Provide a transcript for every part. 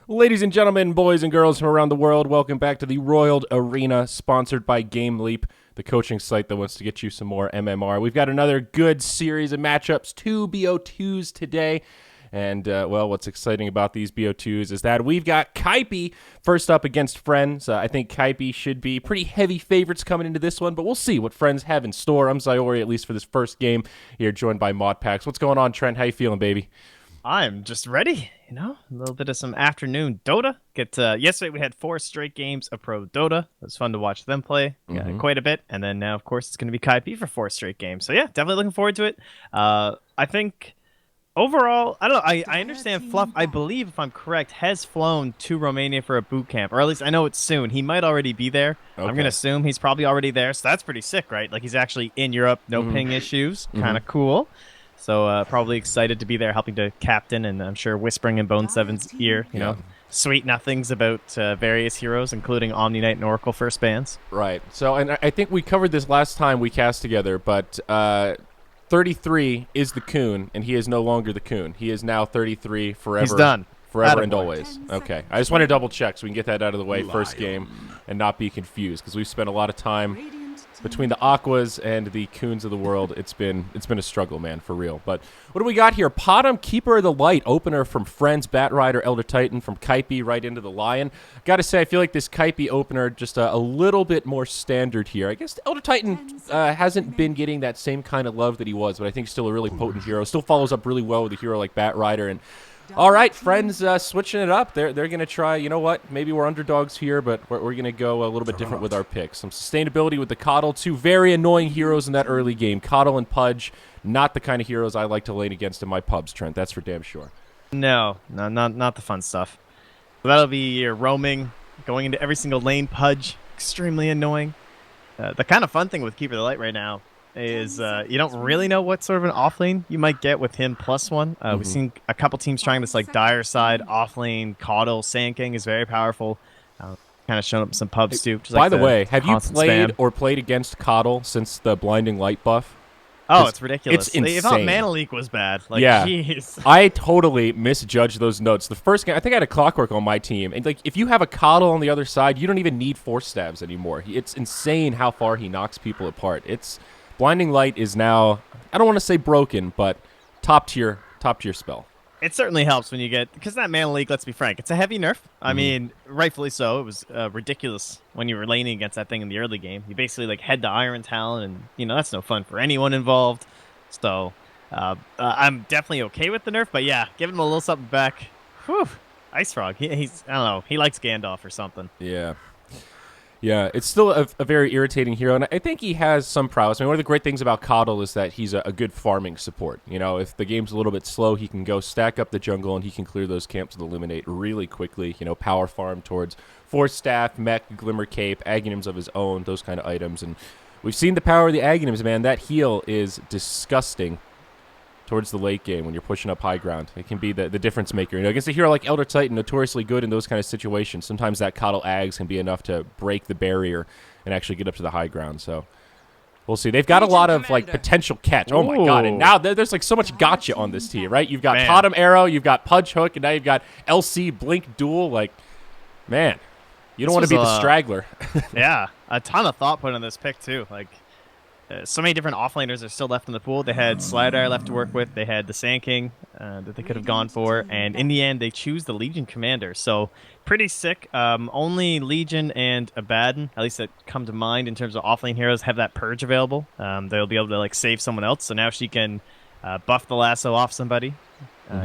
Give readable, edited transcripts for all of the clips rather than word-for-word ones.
Ladies and gentlemen, boys and girls from around the world, welcome back to the Royal Arena, sponsored by Game Leap, the coaching site that wants to get you some more MMR. We've got another good series of matchups, 2 BO2s today. And, well, what's exciting about these BO2s is that we've got Kaipi first up against Friends. I think Kaipi should be pretty heavy favorites coming into this one, but we'll see what Friends have in store. I'm Zyori, at least for this first game, here joined by Modpax. What's going on, Trent? How you feeling, baby? I'm just ready, a little bit of some afternoon Dota. Yesterday we had 4 straight games of Pro Dota. It was fun to watch them play quite a bit, and then now, of course, it's going to be Kaipi for 4 straight games. So yeah, definitely looking forward to it. I think overall, I don't know. I understand Fluff. I believe, if I'm correct, has flown to Romania for a boot camp, or at least I know it's soon. He might already be there. Okay. I'm going to assume he's probably already there. So that's pretty sick, right? Like he's actually in Europe, no ping issues, kind of cool. So probably excited to be there, helping to captain, and I'm sure whispering in Bone Seven's ear, you know, sweet nothings about various heroes, including Omni Knight and Oracle first bans. Right. So, and I think we covered this last time we cast together, but 33 is the Coon, and he is no longer the Coon. He is now 33 forever. He's done. Forever and always. Okay. I just want to double check so we can get that out of the way first game and not be confused, because we've spent a lot of time between the Aquas and the Coons of the world. It's been a struggle, man, for real. But what do we got here? Potom, Keeper of the Light, opener from Friends, Bat Rider, Elder Titan, from Kaipi right into the Lion. Got to say, I feel like this Kaipi opener just a little bit more standard here. I guess Elder Titan hasn't been getting that same kind of love that he was, but I think still a really potent hero. Still follows up really well with a hero like Bat Rider. And all right, Friends switching it up. They're going to try, you know what, maybe we're underdogs here, but we're going to go a little bit different with our picks. Some sustainability with the Coddle, 2 very annoying heroes in that early game. Coddle and Pudge, not the kind of heroes I like to lane against in my pubs, Trent. That's for damn sure. No, not the fun stuff. So that'll be your roaming, going into every single lane. Pudge, extremely annoying. The kind of fun thing with Keeper of the Light right now is you don't really know what sort of an offlane you might get with him +1. We've seen a couple teams trying this, like Dire side offlane. Coddle, Sand King is very powerful. Kind of shown up some pubs too. By the way, have you played against Coddle since the Blinding Light buff? Oh, it's ridiculous. It's insane. They thought Mana Leak was bad. Like, yeah, geez. I totally misjudged those notes. The first game, I think I had a Clockwork on my team, and like if you have a Coddle on the other side, you don't even need Force Stabs anymore. It's insane how far he knocks people apart. Blinding Light is now, I don't want to say broken, but top tier spell. It certainly helps when you get, because that Mana Leak, let's be frank, it's a heavy nerf. I mean, rightfully so. It was ridiculous when you were laning against that thing in the early game. You basically like head to Iron Talon, and that's no fun for anyone involved. So I'm definitely okay with the nerf, but yeah, giving him a little something back. Whew, Ice Frog, he's, I don't know, he likes Gandalf or something. Yeah. Yeah, it's still a very irritating hero, and I think he has some prowess. I mean, one of the great things about Coddle is that he's a good farming support. If the game's a little bit slow, he can go stack up the jungle, and he can clear those camps with Illuminate really quickly. Power farm towards Force Staff, Mech, Glimmer Cape, Aghanims of his own, those kind of items. And we've seen the power of the Aghanims, man. That heal is disgusting towards the late game when you're pushing up high ground. It can be the difference maker. Against a hero like Elder Titan, notoriously good in those kind of situations, sometimes that Coddle Ags can be enough to break the barrier and actually get up to the high ground. So we'll see. They've got a lot of like potential catch. Oh my god, and now there's like so much gotcha on this team, right? You've got Potom Arrow, you've got Pudge Hook, and now you've got LC Blink Duel. Like, man, you don't want to be the straggler. Yeah, a ton of thought put on this pick too. Like, so many different offlaners are still left in the pool. They had Slider left to work with. They had the Sand King that they could have gone for. And in the end, they choose the Legion Commander. So pretty sick. Only Legion and Abaddon, at least that come to mind in terms of offlane heroes, have that Purge available. They'll be able to like save someone else. So now she can buff the lasso off somebody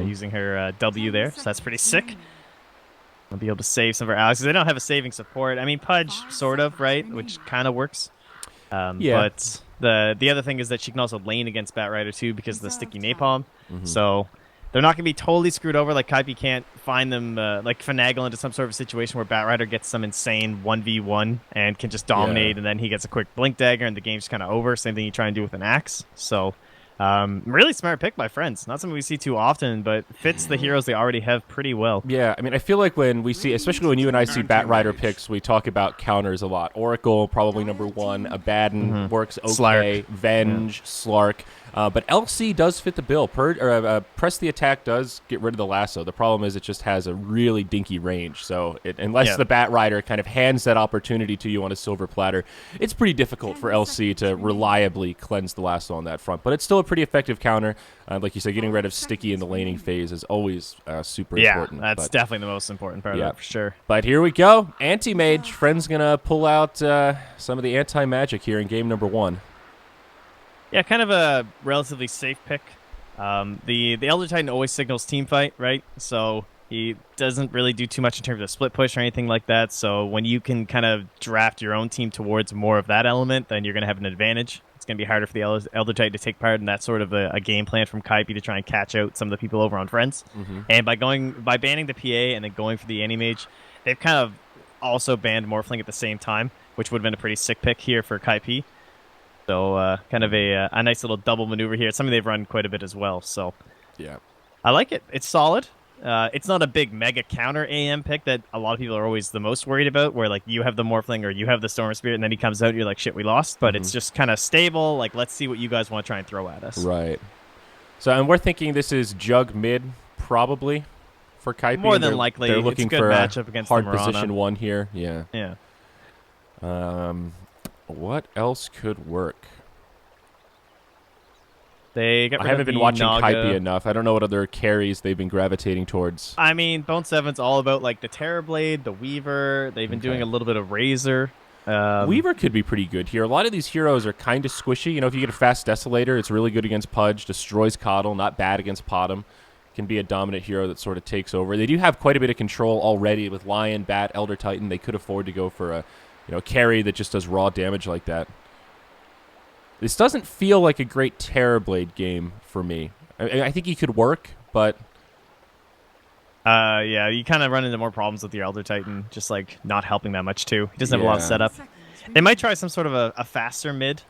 using her W there. So that's pretty sick. I'll be able to save some of her allies. They don't have a saving support. I mean, Pudge, sort of, right? Which kind of works. Yeah. But the other thing is that she can also lane against Bat Rider too because of the sticky napalm. So they're not going to be totally screwed over. Like Kaipi can't find them like finagle into some sort of situation where Bat Rider gets some insane 1v1 and can just dominate, and then he gets a quick blink dagger and the game's kind of over. Same thing you try and do with an axe. So Really smart pick by friends. Not something we see too often, but fits the heroes they already have pretty well. Yeah, I mean, I feel like when we see, especially when you and I see Bat Rider picks, we talk about counters a lot. Oracle, probably number one. Abaddon works okay. Slark. Venge, Slark. But LC does fit the bill. Press the attack does get rid of the lasso. The problem is it just has a really dinky range. So unless the Bat Rider kind of hands that opportunity to you on a silver platter, it's pretty difficult for LC to reliably cleanse the lasso on that front. But it's still a pretty effective counter. Like you said, getting rid of Sticky in the laning phase is always super important. Yeah, that's definitely the most important part of it, for sure. But here we go. Anti-Mage. Friend's going to pull out some of the anti-magic here in game number 1. Yeah, kind of a relatively safe pick. The Elder Titan always signals team fight, right? So he doesn't really do too much in terms of split push or anything like that. So when you can kind of draft your own team towards more of that element, then you're going to have an advantage. It's going to be harder for the Elder Titan to take part in that sort of a game plan from Kaipi to try and catch out some of the people over on Friends. And by banning the PA and then going for the Anti-Mage, they've kind of also banned Morphling at the same time, which would have been a pretty sick pick here for Kaipi. So kind of a nice little double maneuver here. It's something they've run quite a bit as well. So yeah, I like it. It's solid. It's not a big mega counter AM pick that a lot of people are always the most worried about, where like you have the Morphling or you have the Storm Spirit and then he comes out and you're like, shit, we lost. But it's just kind of stable. Like, let's see what you guys want to try and throw at us. Right. So, and we're thinking this is Jug mid, probably, for Kaipi. More than likely. They're looking it's a good for matchup against hard the Mirana. position 1 here. Yeah. Yeah. What else could work? They got rid I haven't of been the watching Naga. Kaipi enough. I don't know what other carries they've been gravitating towards. I mean, Bone 7's all about like the Terrorblade, the Weaver. They've been doing a little bit of Razor. Weaver could be pretty good here. A lot of these heroes are kind of squishy. You know, if you get a fast Desolator, it's really good against Pudge, destroys Coddle, not bad against Potom. Can be a dominant hero that sort of takes over. They do have quite a bit of control already with Lion, Bat, Elder Titan. They could afford to go for a carry that just does raw damage like that. This doesn't feel like a great Terrorblade game for me. I think he could work, but yeah, you kind of run into more problems with your Elder Titan, just like not helping that much too. He doesn't have a lot of setup. They might try some sort of a faster mid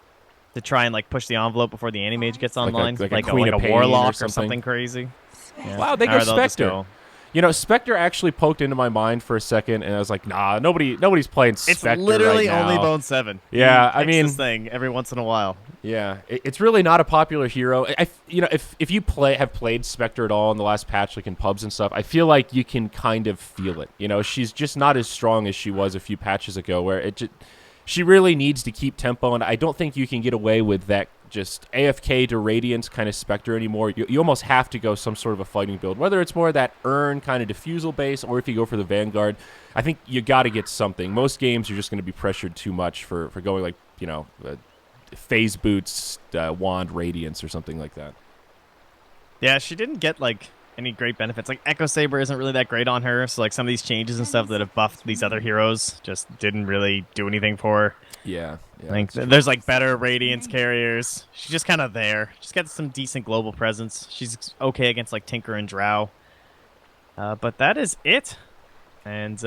to try and like push the envelope before the Anti-Mage gets online, like a Warlock or or something crazy. Yeah. Wow, they go Spectre. You know, Spectre actually poked into my mind for a second, and I was like, nah, nobody's playing Spectre It's literally right now. only Bone 7. Yeah, I mean, this thing every once in a while. Yeah, it's really not a popular hero. If you have played Spectre at all in the last patch, like in pubs and stuff, I feel like you can kind of feel it. You know, she's just not as strong as she was a few patches ago, where she really needs to keep tempo, and I don't think you can get away with that just AFK to Radiance kind of Spectre anymore. You almost have to go some sort of a fighting build, whether it's more that Urn kind of diffusal base, or if you go for the Vanguard. I think you got to get something. Most games you're just going to be pressured too much for going like, Phase Boots, Wand Radiance or something like that. Yeah, she didn't get like any great benefits. Like Echo Saber isn't really that great on her, so like some of these changes and stuff that have buffed these other heroes just didn't really do anything for her. Yeah. Like there's like better Radiance carriers. She's just kind of there. She's got some decent global presence. She's okay against like Tinker and Drow. But that is it. And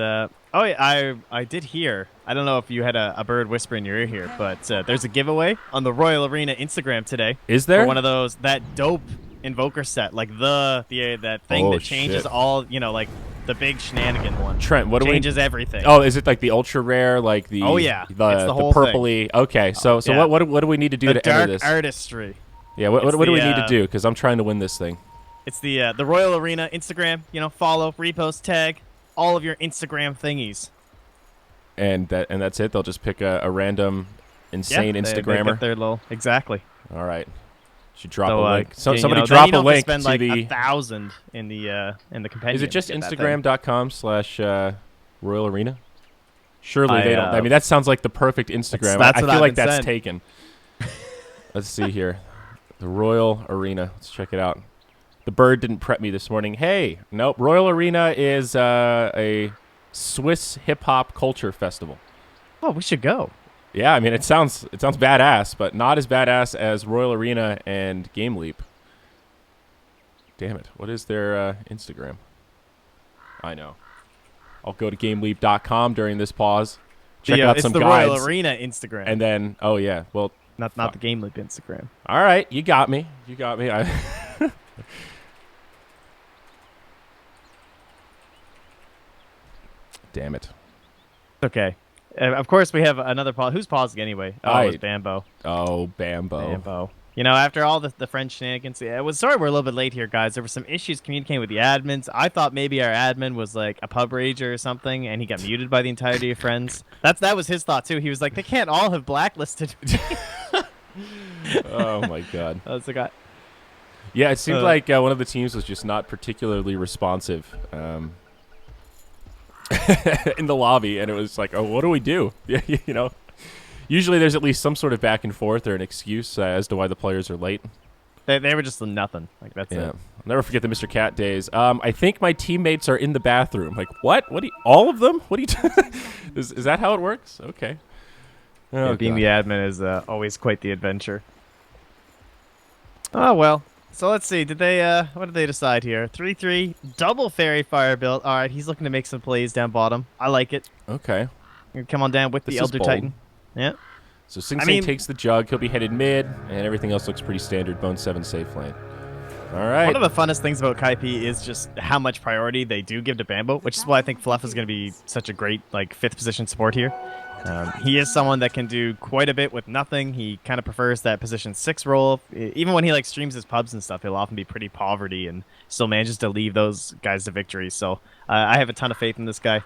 I did hear. I don't know if you had a bird whisper in your ear here, but there's a giveaway on the Royal Arena Instagram today. Is there? For one of those that dope Invoker set, like that thing that changes all, like the big shenanigan one. Trent, what changes everything. Oh, is it like the ultra rare, like the? Oh yeah, the whole purpley. Thing. Okay, so yeah. what do we need to do the to dark enter this? Artistry. Yeah, what do we need to do? Because I'm trying to win this thing. It's the Royal Arena Instagram. Follow, repost, tag, all of your Instagram thingies. And that's it. They'll just pick a random insane Instagrammer. They get their little exactly. All right. Should drop a link. Somebody drop a link to like the 1,000 in the compendium. Is it just Instagram.com/Royal Arena? Surely they don't. I mean, that sounds like the perfect Instagram. I feel like that's taken. Let's see here. The Royal Arena. Let's check it out. The bird didn't prep me this morning. Hey, nope. Royal Arena is a Swiss hip hop culture festival. Oh, we should go. Yeah, I mean, it sounds badass, but not as badass as Royal Arena and Game Leap. Damn it. What is their Instagram? I know. I'll go to GameLeap.com during this pause. Check out some guides. It's the Royal Arena Instagram. And then, oh yeah, well, Not the Game Loop Instagram. All right, you got me. You got me. Damn it. Okay. Of course, we have another pause. Who's pausing anyway? Oh, it was Bambo. Oh, Bambo. Bambo. You know, after all the French shenanigans, it was sorry we're a little bit late here, guys. There were some issues communicating with the admins. I thought maybe our admin was like a pub rager or something, and he got muted by the entirety of friends. That was his thought too. He was like, they can't all have blacklisted me. Oh my god. That's the guy. Yeah, it seemed like one of the teams was just not particularly responsive in the lobby, and it was like, oh, what do we do? Yeah, you know. Usually there's at least some sort of back and forth or an excuse as to why the players are late. They were just nothing. Like, that's it. I'll never forget the Mr. Cat days. I think my teammates are in the bathroom. Like, what? All of them? What do you is that how it works? Okay. Oh, being the admin is always quite the adventure. Oh, well. So let's see. Did they what did they decide here? 3-3 double fairy fire build. All right, he's looking to make some plays down bottom. I like it. Okay. Come on down with the Elder Titan. Yeah. So Sing Sing takes the jug. He'll be headed mid, and everything else looks pretty standard. Bone 7 safe lane. All right. One of the funnest things about Kaipi is just how much priority they do give to Bambo, which is why I think Fluff is going to be such a great like 5th position support here. He is someone that can do quite a bit with nothing. He kind of prefers that position 6 role. Even when he like streams his pubs and stuff, he'll often be pretty poverty and still manages to leave those guys to victory. So I have a ton of faith in this guy.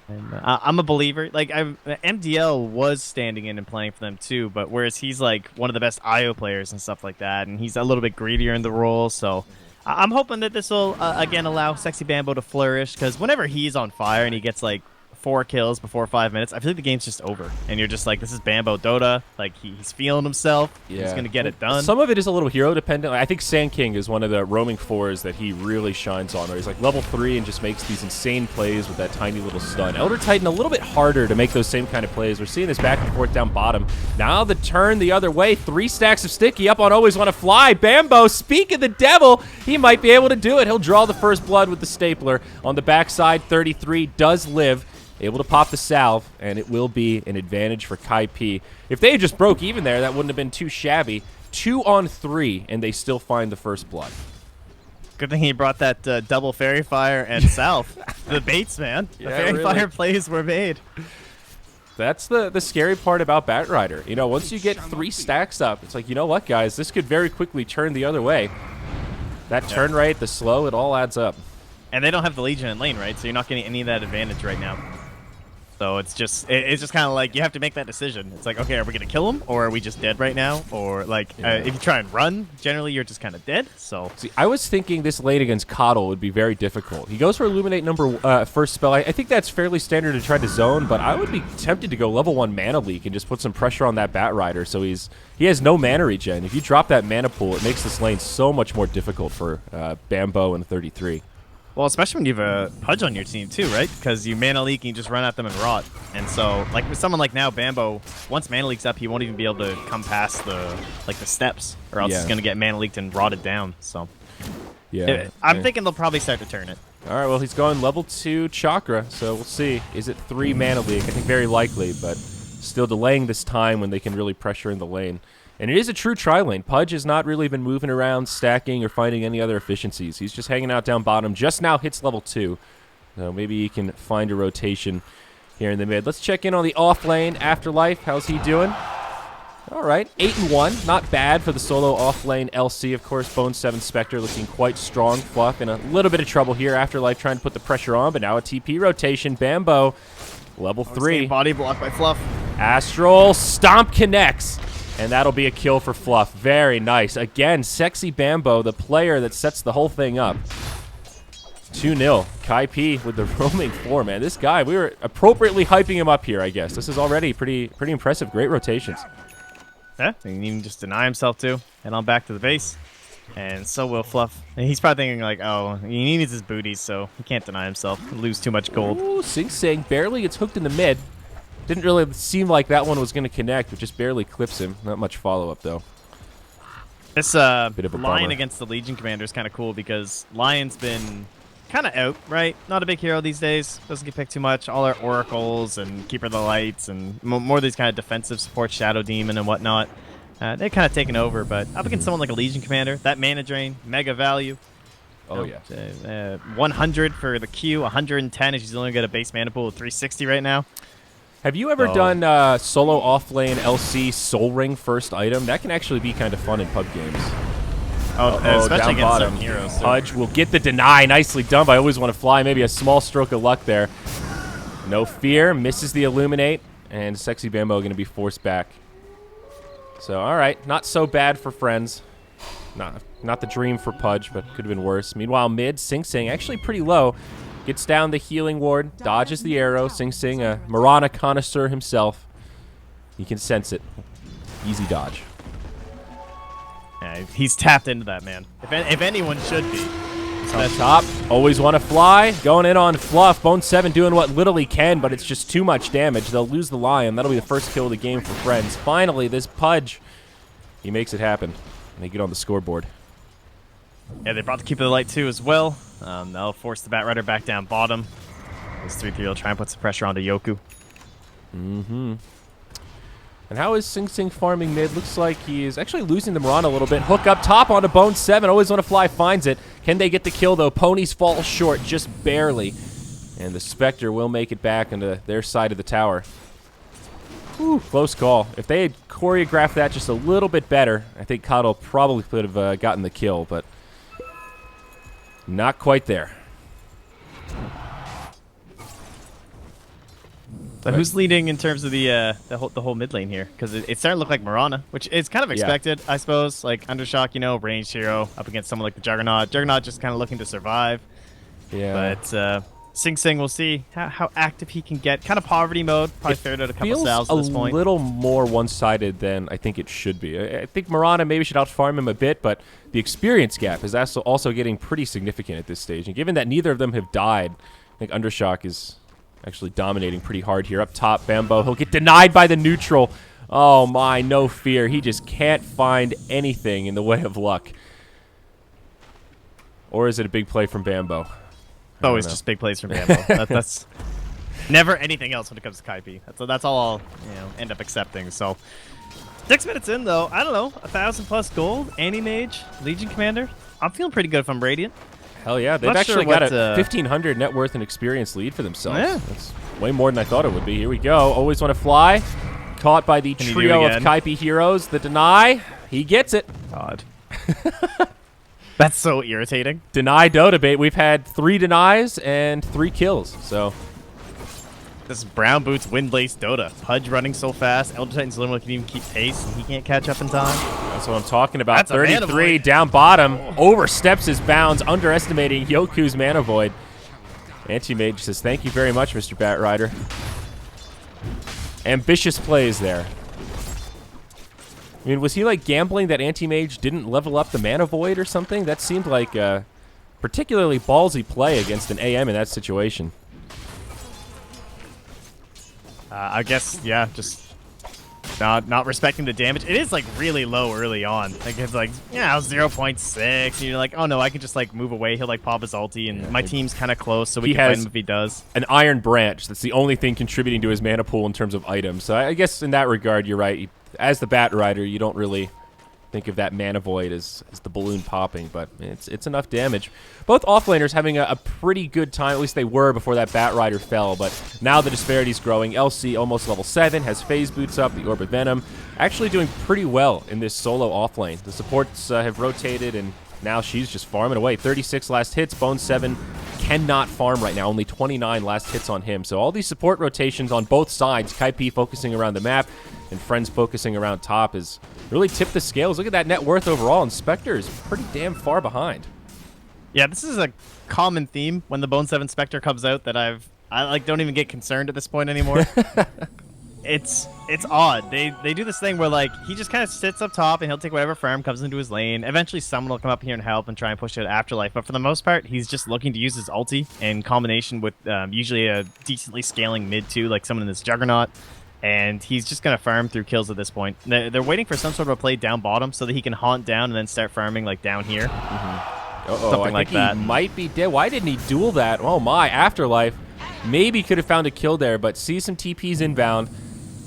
And I'm a believer. Like MDL was standing in and playing for them too, but whereas he's like one of the best IO players and stuff like that, and he's a little bit greedier in the role. So I'm hoping that this will again allow Sexy Bambo to flourish, because whenever he's on fire and he gets like 4 kills before 5 minutes, I feel like the game's just over, and you're just like, this is Bambo Dota. Like he's feeling himself. Yeah. He's gonna get it done. Some of it is a little hero dependent. I think Sand King is one of the roaming 4s that he really shines on, where he's like level 3 and just makes these insane plays with that tiny little stun. Elder Titan a little bit harder to make those same kind of plays. We're seeing this back and forth down bottom. Now the turn the other way. 3 stacks of sticky up on Always Wanna Fly. Bambo, speak of the devil, he might be able to do it. He'll draw the first blood with the stapler on the backside. 33 does live. Able to pop the salve, and it will be an advantage for Kaipi. If they just broke even there, that wouldn't have been too shabby. 2 on 3, and they still find the first blood. Good thing he brought that double fairy fire and salve. The baits, man. The fairy fire plays were made. That's the scary part about Batrider. You know, once you get 3 stacks up, it's like, you know what, guys? This could very quickly turn the other way. That turn rate, the slow, it all adds up. And they don't have the Legion in lane, right? So you're not getting any of that advantage right now. So it's just kind of like you have to make that decision. It's like, okay, are we gonna kill him, or are we just dead right now? Or like, if you try and run, generally you're just kind of dead. So see, I was thinking this lane against Coddle would be very difficult. He goes for Illuminate number first spell. I think that's fairly standard to try to zone, but I would be tempted to go level 1 mana leak and just put some pressure on that Batrider. So he has no mana regen. If you drop that mana pool, it makes this lane so much more difficult for Bambo and 33. Well, especially when you have a Pudge on your team too, right? Because you mana leak and you just run at them and rot. And so, like with someone like now, Bambo, once mana leak's up, he won't even be able to come past the steps, or else he's gonna get mana leaked and rotted down. So, I'm thinking they'll probably start to turn it. All right, well, he's going level 2 Chakra, so we'll see. Is it 3 mana leak? I think very likely, but still delaying this time when they can really pressure in the lane. And it is a true tri-lane. Pudge has not really been moving around, stacking, or finding any other efficiencies. He's just hanging out down bottom. Just now hits level 2. So maybe he can find a rotation here in the mid. Let's check in on the off lane. Afterlife, how's he doing? All right, 8-1. Not bad for the solo off lane LC. Of course, Bone 7 Spectre looking quite strong. Fluff in a little bit of trouble here. Afterlife trying to put the pressure on, but now a TP rotation. Bambo, level 3. Body blocked by Fluff. Astral Stomp connects. And that'll be a kill for Fluff. Very nice. Again, Sexy Bambo, the player that sets the whole thing up. 2-0. Kaipi with the roaming 4, man. This guy, we were appropriately hyping him up here, I guess. This is already pretty impressive. Great rotations. Yeah, he can even just deny himself too. And on back to the base. And so will Fluff. And he's probably thinking like, oh, he needs his booties, so he can't deny himself. He'll lose too much gold. Ooh, Sing Sing barely gets hooked in the mid. Didn't really seem like that one was going to connect, but just barely clips him. Not much follow-up, though. This Lion against the Legion Commander is kind of cool, because Lion's been kind of out, right? Not a big hero these days. Doesn't get picked too much. All our Oracles and Keeper of the Lights and more of these kind of defensive support, Shadow Demon and whatnot. They're kind of taken over, but up against someone like a Legion Commander, that mana drain, mega value. Oh, yeah. 100 for the Q, 110 if she's only got a base mana pool of 360 right now. Have you ever done solo off-lane LC Soul Ring first item? That can actually be kind of fun in pub games. Especially down against bottom. certain heroes. Pudge will get the deny. Nicely done, but I always want to fly. Maybe a small stroke of luck there. No fear. Misses the Illuminate. And Sexy Bambo going to be forced back. So, all right. Not so bad for friends. Not the dream for Pudge, but could have been worse. Meanwhile, mid, Sing Sing actually pretty low. Gets down the healing ward. Dodges the arrow. Sing Sing, a Mirana connoisseur himself. He can sense it. Easy dodge. Yeah, he's tapped into that, man. If anyone should be. Up top, always want to fly. Going in on Fluff. Bone 7 doing what little he can, but it's just too much damage. They'll lose the Lion. That'll be the first kill of the game for friends. Finally, this Pudge, he makes it happen. And they get on the scoreboard. Yeah, they brought the Keeper of the Light too as well. That'll force the Bat Rider back down bottom. This 3-3 will try and put some pressure onto Yoku. Mm-hmm. And how is Sing Sing farming mid? Looks like he is actually losing the Mirana a little bit. Hook up top onto Bone 7. Always want to fly, finds it. Can they get the kill, though? Ponies fall short, just barely. And the Spectre will make it back into their side of the tower. Whew, close call. If they had choreographed that just a little bit better, I think Coddle probably could have gotten the kill, but not quite there. So who's leading in terms of the whole mid lane here? Because it's starting to look like Mirana, which is kind of expected, I suppose. Like Undershock, you know, ranged hero up against someone like the Juggernaut. Juggernaut just kind of looking to survive. Yeah. But Sing Sing, we'll see how active he can get. Kind of poverty mode. Probably fared out a couple salves at this point. A little more one-sided than I think it should be. I think Mirana maybe should outfarm him a bit, but the experience gap is also getting pretty significant at this stage. And given that neither of them have died, I think Undershock is actually dominating pretty hard here. Up top, Bambo. He'll get denied by the neutral. Oh my, no fear. He just can't find anything in the way of luck. Or is it a big play from Bambo? Always just big plays from Bambo. That's never anything else when it comes to Kaipi. That's all I'll end up accepting. So 6 minutes in though, I don't know, 1,000+ gold, Anti-Mage, Legion Commander. I'm feeling pretty good if I'm Radiant. Hell yeah, they've actually got a 1,500 net worth and experience lead for themselves. Yeah. That's way more than I thought it would be. Here we go. Always want to fly. Caught by the trio of Kaipi heroes. The deny. He gets it. God. That's so irritating. Deny Dota bait. We've had 3 denies and 3 kills. So this is Brown Boots Windlace Dota. Pudge running so fast. Elder Titan's literally can even keep pace. And he can't catch up in time. That's what I'm talking about. That's 33 down bottom. Oversteps his bounds, underestimating Yoku's Mana Void. Anti-Mage says, thank you very much, Mr. Bat Rider. Ambitious plays there. I mean, was he like gambling that Anti-Mage didn't level up the Mana Void or something? That seemed like a particularly ballsy play against an AM in that situation. I guess, yeah, just not respecting the damage. It is like really low early on. Like it's like 0.6, and you're like, oh no, I can just like move away. He'll like pop his ulti, and my team's kind of close, so we can fight him if he does. An Iron Branch. That's the only thing contributing to his mana pool in terms of items. So I guess in that regard, you're right. As the Bat Rider, you don't really think of that Mana Void as the balloon popping, but it's enough damage. Both offlaners having a pretty good time, at least they were before that Bat Rider fell, but now the disparity's growing. LC almost level 7, has Phase Boots up, the Orb of Venom, actually doing pretty well in this solo offlane. The supports have rotated, and now she's just farming away. 36 last hits, Bone 7 cannot farm right now, only 29 last hits on him. So all these support rotations on both sides, Kaipi focusing around the map, and Friends focusing around top, is really tipped the scales. Look at that net worth overall, and Spectre is pretty damn far behind. Yeah, this is a common theme when the Bone 7 Spectre comes out that I like don't even get concerned at this point anymore. It's odd. They do this thing where like he just kind of sits up top and he'll take whatever farm comes into his lane. Eventually someone will come up here and help and try and push it Afterlife, but for the most part he's just looking to use his ulti in combination with usually a decently scaling mid too, like someone in this Juggernaut. And he's just going to farm through kills at this point. They're waiting for some sort of a play down bottom so that he can haunt down and then start farming like down here. something like that. He might be dead. Why didn't he duel that? Oh my, Afterlife. Maybe could have found a kill there, but see some TPs inbound.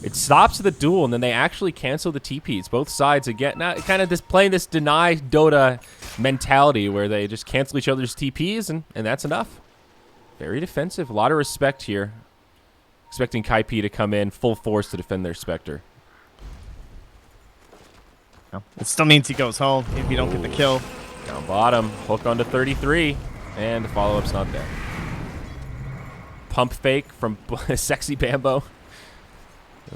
It stops the duel, and then they actually cancel the TPs. Both sides, again, kind of just playing this deny Dota mentality where they just cancel each other's TPs, and that's enough. Very defensive. A lot of respect here. Expecting Kaipi to come in full force to defend their Spectre. No, it still means he goes home if you don't get the kill. Down bottom, hook onto 33, and the follow-up's not there. Pump fake from Sexy Bambo.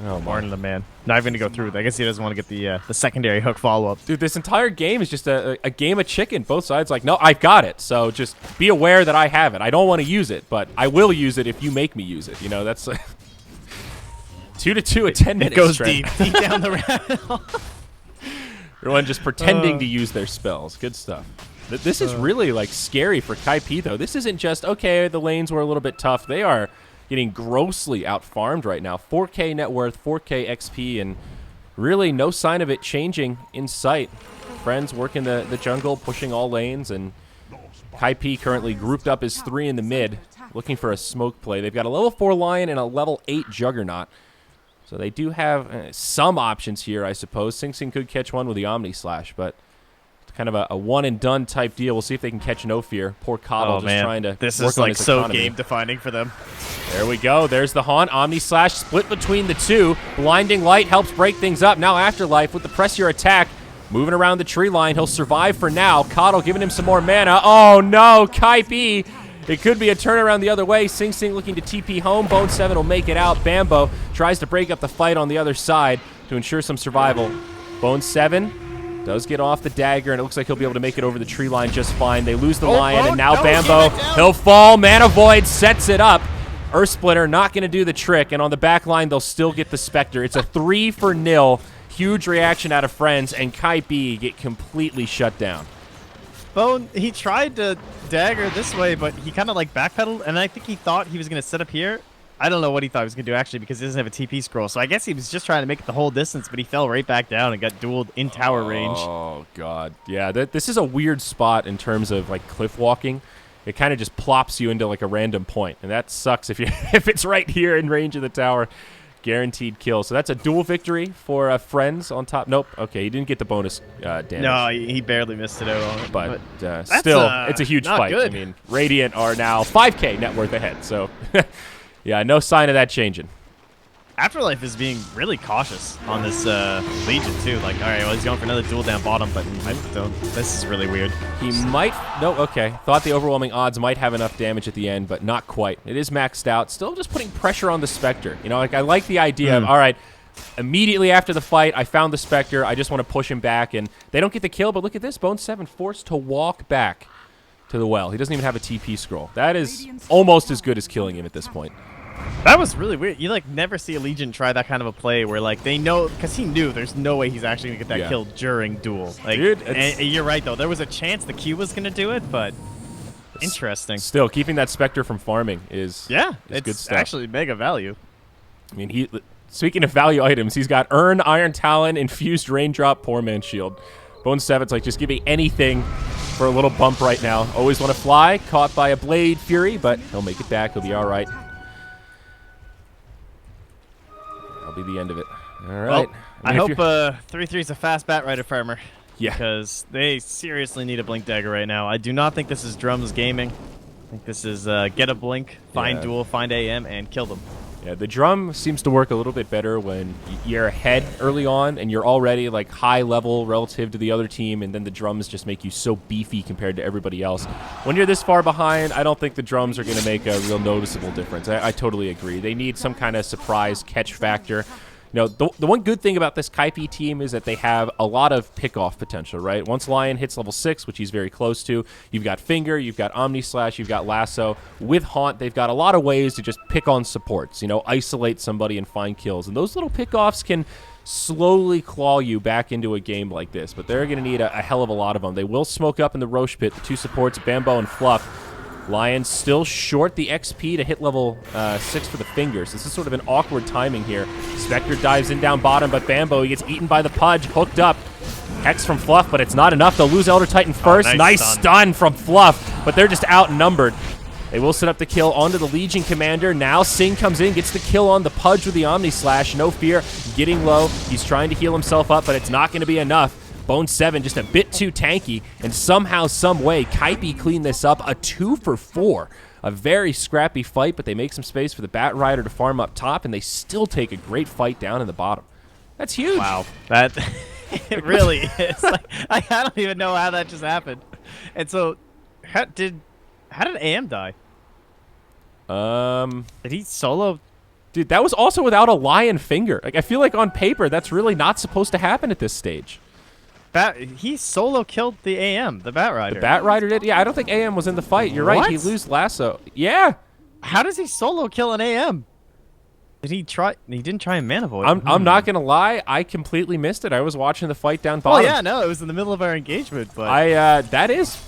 Oh, Morning, the man. Not even going to go through with it. I guess he doesn't want to get the secondary hook follow-up. Dude, this entire game is just a game of chicken. Both sides like, no, I've got it. So just be aware that I have it. I don't want to use it, but I will use it if you make me use it. You know, that's 2-2 at 10 minutes. It goes Trent. deep down the rabbit hole. Everyone just pretending to use their spells. Good stuff. This is really, like, scary for Kaipi, though. This isn't just, okay, the lanes were a little bit tough. They are getting grossly out-farmed right now. 4K net worth, 4K XP, and really no sign of it changing in sight. Friends working the jungle, pushing all lanes, and Kaipi currently grouped up as 3 in the mid, looking for a smoke play. They've got a level 4 Lion and a level 8 Juggernaut. So they do have some options here, I suppose. Sing Sing could catch one with the Omni Slash, but it's kind of a one-and-done type deal. We'll see if they can catch No Fear. Poor Coddle trying to this work is on like his so economy. game-defining for them. There we go. There's the Haunt. Omni Slash split between the two. Blinding Light helps break things up. Now Afterlife with the Pressure attack. Moving around the tree line. He'll survive for now. Coddle giving him some more mana. Oh, no. Kaipi. It could be a turnaround the other way. Sing Sing looking to TP home. Bone 7 will make it out. Bambo tries to break up the fight on the other side to ensure some survival. Bone 7 does get off the dagger, and it looks like he'll be able to make it over the tree line just fine. They lose the Lion, and now Bambo, he'll fall. Mana Void sets it up. Earth Splitter not going to do the trick, and on the back line, they'll still get the Spectre. It's a 3-0. Huge reaction out of Friends, and Kaipi get completely shut down. Bone, he tried to dagger this way, but he kind of like backpedaled, and I think he thought he was going to set up here. I don't know what he thought he was going to do, actually, because he doesn't have a TP scroll. So I guess he was just trying to make it the whole distance, but he fell right back down and got dueled in tower range. Oh, God. Yeah, this is a weird spot in terms of, like, cliff walking. It kind of just plops you into, like, a random point, and that sucks if if it's right here in range of the tower. Guaranteed kill. So that's a dual victory for Friends on top. Nope. Okay, he didn't get the bonus damage. No, he barely missed it out on it. But still, it's a huge fight. Good. I mean, Radiant are now 5K net worth ahead. So, yeah, no sign of that changing. Afterlife is being really cautious on this Legion, too. Like, all right, well, he's going for another duel down bottom, but this is really weird. He might... No, okay. Thought the overwhelming odds might have enough damage at the end, but not quite. It is maxed out. Still just putting pressure on the Spectre. You know, like, I like the idea of, all right, immediately after the fight, I found the Spectre. I just want to push him back, and they don't get the kill, but look at this. Bone 7 forced to walk back to the well. He doesn't even have a TP scroll. That is almost as good as killing him at this point. That was really weird. You, like, never see a Legion try that kind of a play where, like, they know, because he knew there's no way he's actually going to get that kill during duel. Like, dude, and you're right, though. There was a chance the Q was going to do it, but interesting. Still, keeping that Spectre from farming is it's good stuff. Actually mega value. I mean, speaking of value items, he's got Urn, Iron Talon, Infused Raindrop, Poor Man's Shield. Bone 7's like, just give me anything for a little bump right now. Always want to fly, caught by a Blade Fury, but he'll make it back. He'll be all right. That'll be the end of it. All right. Well, I hope 3-3 is a fast bat rider farmer. Yeah. Because they seriously need a Blink Dagger right now. I do not think this is Drums Gaming. I think this is get a Blink, find Duel, find AM, and kill them. Yeah, the drum seems to work a little bit better when you're ahead early on and you're already like high level relative to the other team, and then the drums just make you so beefy compared to everybody else. When you're this far behind, I don't think the drums are going to make a real noticeable difference. I totally agree. They need some kind of surprise catch factor. You know, the one good thing about this Kaipi team is that they have a lot of pick-off potential, right? Once Lion hits level 6, which he's very close to, you've got Finger, you've got Omni Slash, you've got Lasso. With Haunt, they've got a lot of ways to just pick on supports, you know, isolate somebody and find kills. And those little pick-offs can slowly claw you back into a game like this, but they're going to need a hell of a lot of them. They will smoke up in the Roche Pit, the two supports, Bambo and Fluff. Lion still short the XP to hit level 6 for the Fingers. This is sort of an awkward timing here. Spectre dives in down bottom, but Bambo, he gets eaten by the Pudge, hooked up. Hex from Fluff, but it's not enough. They'll lose Elder Titan first. Nice stun from Fluff, but they're just outnumbered. They will set up the kill onto the Legion Commander. Now Sing comes in, gets the kill on the Pudge with the Omni Slash. No fear, getting low. He's trying to heal himself up, but it's not going to be enough. Bone 7 just a bit too tanky, and somehow, some way, Kaipi cleaned this up. A 2 for 4. A very scrappy fight, but they make some space for the Bat Rider to farm up top, and they still take a great fight down in the bottom. That's huge. Wow. That it really is. Like, I don't even know how that just happened. And so, how did AM die? Did he solo? Dude, that was also without a lion finger. Like, I feel like on paper, that's really not supposed to happen at this stage. He solo killed the AM, the Bat Rider. The Bat Rider did? Yeah, I don't think AM was in the fight. You're right. He lose lasso. Yeah. How does he solo kill an AM? Did he try? He didn't try and mana void. I'm not gonna lie. I completely missed it. I was watching the fight down bottom. Oh yeah, no, it was in the middle of our engagement. But that is.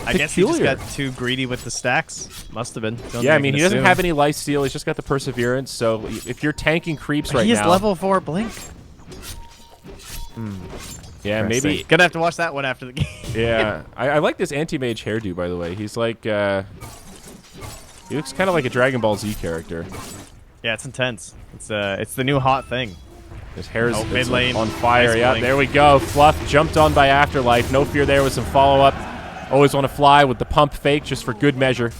I guess he just got too greedy with the stacks. Must have been. Yeah, I mean, he doesn't have any lifesteal. He's just got the perseverance. So if you're tanking creeps right now, he has level 4 blink. Yeah, maybe. Gonna have to watch that one after the game. Yeah, I like this anti-mage hairdo, by the way. He's like, he looks kind of like a Dragon Ball Z character. Yeah, it's intense. It's the new hot thing. His hair's mid lane on fire. Nice Yeah, blink. there we go. Fluff jumped on by Afterlife. No fear there with some follow-up. Always want to fly with the pump fake just for good measure.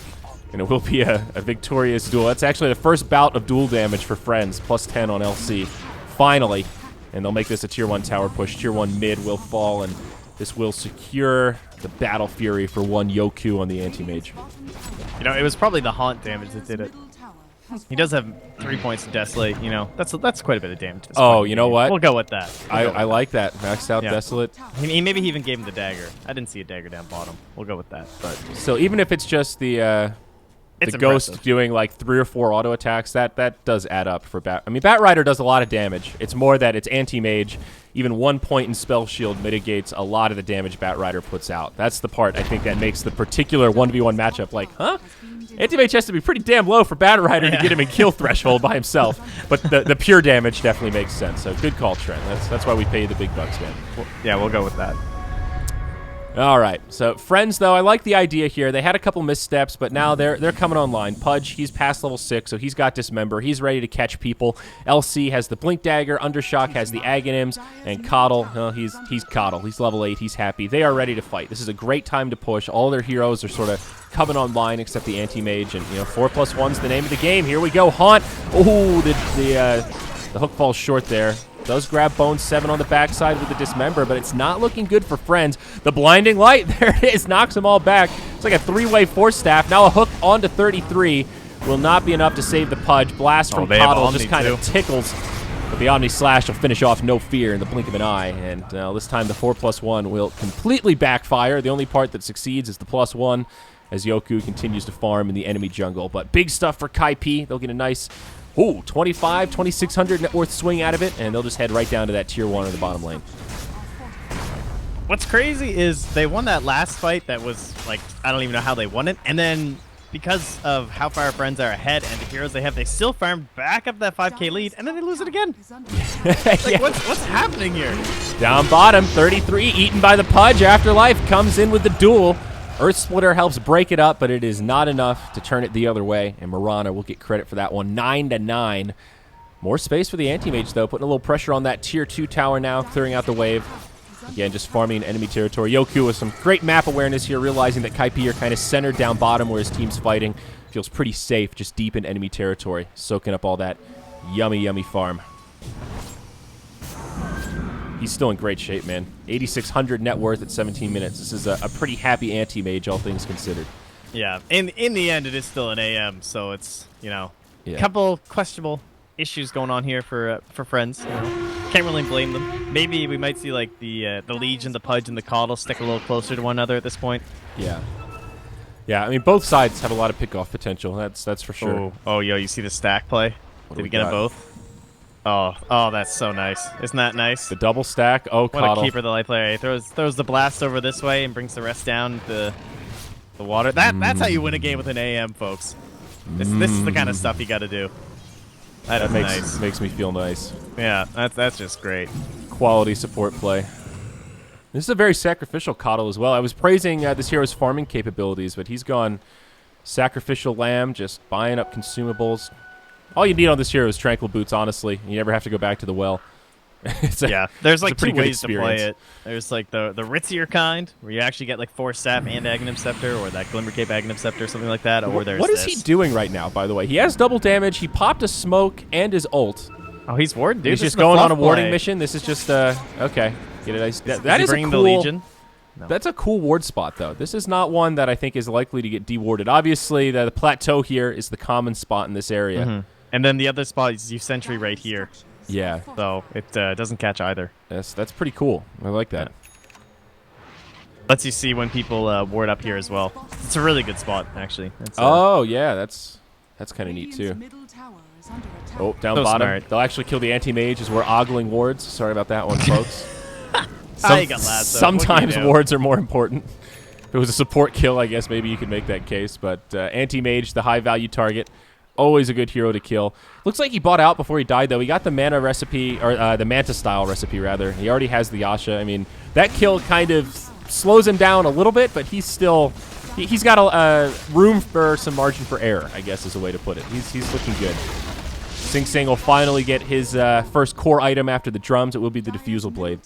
And it will be a victorious duel. That's actually the first bout of duel damage for Friends. Plus 10 on LC. Finally. And they'll make this a tier 1 tower push. Tier 1 mid will fall, and this will secure the Battle Fury for 1 Yoku on the anti-mage. You know, it was probably the haunt damage that did it. He does have 3 points to Desolate. You know, that's quite a bit of damage. Oh, you know what? We'll go with that. I like that. Maxed out Desolate. Maybe he even gave him the dagger. I didn't see a dagger down bottom. We'll go with that. But so even if it's just the ghost doing like 3 or 4 auto attacks, that does add up for Bat. I mean, Bat Rider does a lot of damage. It's more that it's anti-mage. Even 1 point in spell shield mitigates a lot of the damage Bat Rider puts out. That's the part I think that makes the particular 1v1 matchup like, huh? Anti-mage has to be pretty damn low for Bat Rider to get him in kill threshold by himself. But the pure damage definitely makes sense. So good call, Trent. That's why we pay the big bucks, man. Yeah, we'll go with that. All right, so Friends, though, I like the idea here. They had a couple missteps, but now they're coming online. Pudge, he's past level 6, so he's got Dismember. He's ready to catch people. LC has the Blink Dagger. Undershock has the Aghanims. And Coddle, he's Coddle. He's level 8. He's happy. They are ready to fight. This is a great time to push. All their heroes are sort of coming online except the Anti-Mage. And, 4+1's the name of the game. Here we go. Haunt. Oh, the hook falls short there. Does grab Bone 7 on the backside with the Dismember, but it's not looking good for Friends. The Blinding Light, there it is, knocks them all back. It's like a 3-way Force Staff. Now a hook onto 33 will not be enough to save the Pudge. Blast from Coddle just kind of tickles, but the Omni Slash will finish off No Fear in the blink of an eye, and this time the 4+1 will completely backfire. The only part that succeeds is the +1 as Yoku continues to farm in the enemy jungle. But big stuff for Kaipi. They'll get a nice 2,600 net worth swing out of it, and they'll just head right down to that tier 1 in the bottom lane. What's crazy is they won that last fight that was, like, I don't even know how they won it, and then because of how far our friends are ahead and the heroes they have, they still farmed back up that 5k lead, and then they lose it again. Like, what's happening here? Down bottom, 33, eaten by the Pudge. Afterlife comes in with the duel. Earth Splitter helps break it up, but it is not enough to turn it the other way, and Marana will get credit for that one. 9-9. More space for the Anti-Mage, though, putting a little pressure on that tier 2 tower now, clearing out the wave. Again, just farming enemy territory. Yoku with some great map awareness here, realizing that Kaipi are kind of centered down bottom where his team's fighting. Feels pretty safe, just deep in enemy territory, soaking up all that yummy, yummy farm. He's still in great shape, man. 8,600 net worth at 17 minutes. This is a pretty happy anti-mage, all things considered. Yeah, in the end, it is still an AM, so it's, a couple questionable issues going on here for Friends. Can't really blame them. Maybe we might see, like, the Legion, the Pudge, and the Coddle stick a little closer to one another at this point. Yeah. Yeah, I mean, both sides have a lot of pick-off potential. That's for sure. Oh, yo, you see the stack play? Did we get them both? Oh, that's so nice. Isn't that nice? The double stack. Oh, what Coddle. a keeper the life player. He throws the blast over this way and brings the rest down the water. That's how you win a game with an AM, folks. This is the kind of stuff you got to do. That makes me feel nice. Yeah, that's just great. Quality support play. This is a very sacrificial Coddle as well. I was praising this hero's farming capabilities, but he's gone sacrificial lamb, just buying up consumables. All you need on this hero is tranquil boots, honestly. You never have to go back to the well. There's like two ways to play it. There's like the ritzier kind, where you actually get like Force Staff and Aghanim Scepter, or that Glimmer Cape Aghanim Scepter, something like that. Or there's what is he doing right now, by the way? He has double damage. He popped a smoke and his ult. Oh, he's warding, dude. He's just going on a warding mission. This is just, okay. Get a nice, that is a cool, the Legion? No. That's a cool ward spot, though. This is not one that I think is likely to get dewarded. Obviously, the plateau here is the common spot in this area. And then the other spot is you sentry right here. Yeah. So it doesn't catch either. That's pretty cool. I like that. Lets you see when people ward up here as well. It's a really good spot, actually. Oh, yeah. That's kind of neat, too. Oh, down so bottom. Smart. They'll actually kill the anti-mage as we're ogling wards. Sorry about that one, folks. Sometimes wards are more important. If it was a support kill, I guess maybe you could make that case. But anti-mage, the high-value target, always a good hero to kill. Looks like he bought out before he died, though. He got the mana recipe, or the Manta-style recipe, rather. He already has the Yasha. I mean, that kill kind of slows him down a little bit, but he's still... He's got a room for some margin for error, I guess is a way to put it. He's looking good. Sing Sing will finally get his first core item after the drums. It will be the Diffusal Blade.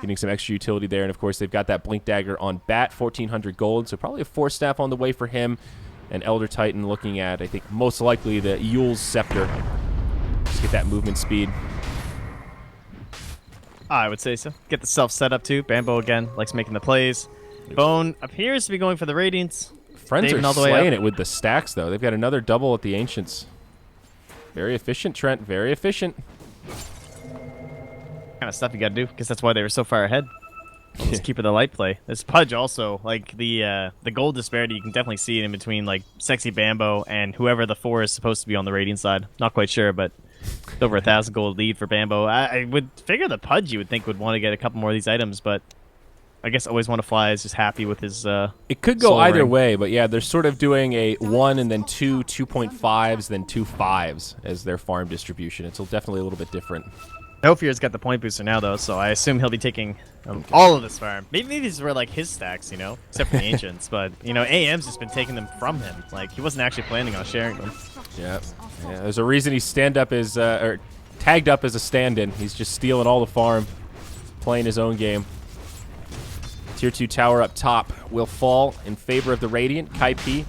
Getting some extra utility there, and of course they've got that Blink Dagger on Bat, 1,400 gold, so probably a Force Staff on the way for him. And Elder Titan looking at, I think, most likely the Yule's Scepter. Just get that movement speed. I would say so. Get the self set up too. Bambo again likes making the plays. Bone appears to be going for the Radiance. Friends are slaying it with the stacks, though. They've got another double at the Ancients. Very efficient, Trent. Very efficient. Kind of stuff you got to do, because that's why they were so far ahead. Just keep it the light play. This Pudge also, like the gold disparity, you can definitely see it in between like Sexy Bambo and whoever the 4 is supposed to be on the Radiant side. Not quite sure, but over 1,000 gold lead for Bambo. I would figure the Pudge you would think would want to get a couple more of these items, but I guess Always Want to Fly is just happy with his it could go either way, but yeah, they're sort of doing a 1 and then 2 2.5s, then 2 5s as their farm distribution. It's definitely a little bit different. No Fear's got the point booster now, though, so I assume he'll be taking all of this farm. Maybe these were like his stacks, you know, except for the Ancients, but, you know, AM's just been taking them from him. Like, he wasn't actually planning on sharing them. Yeah. There's a reason he's tagged up as a stand-in. He's just stealing all the farm, playing his own game. Tier 2 tower up top will fall in favor of the Radiant. Kaipi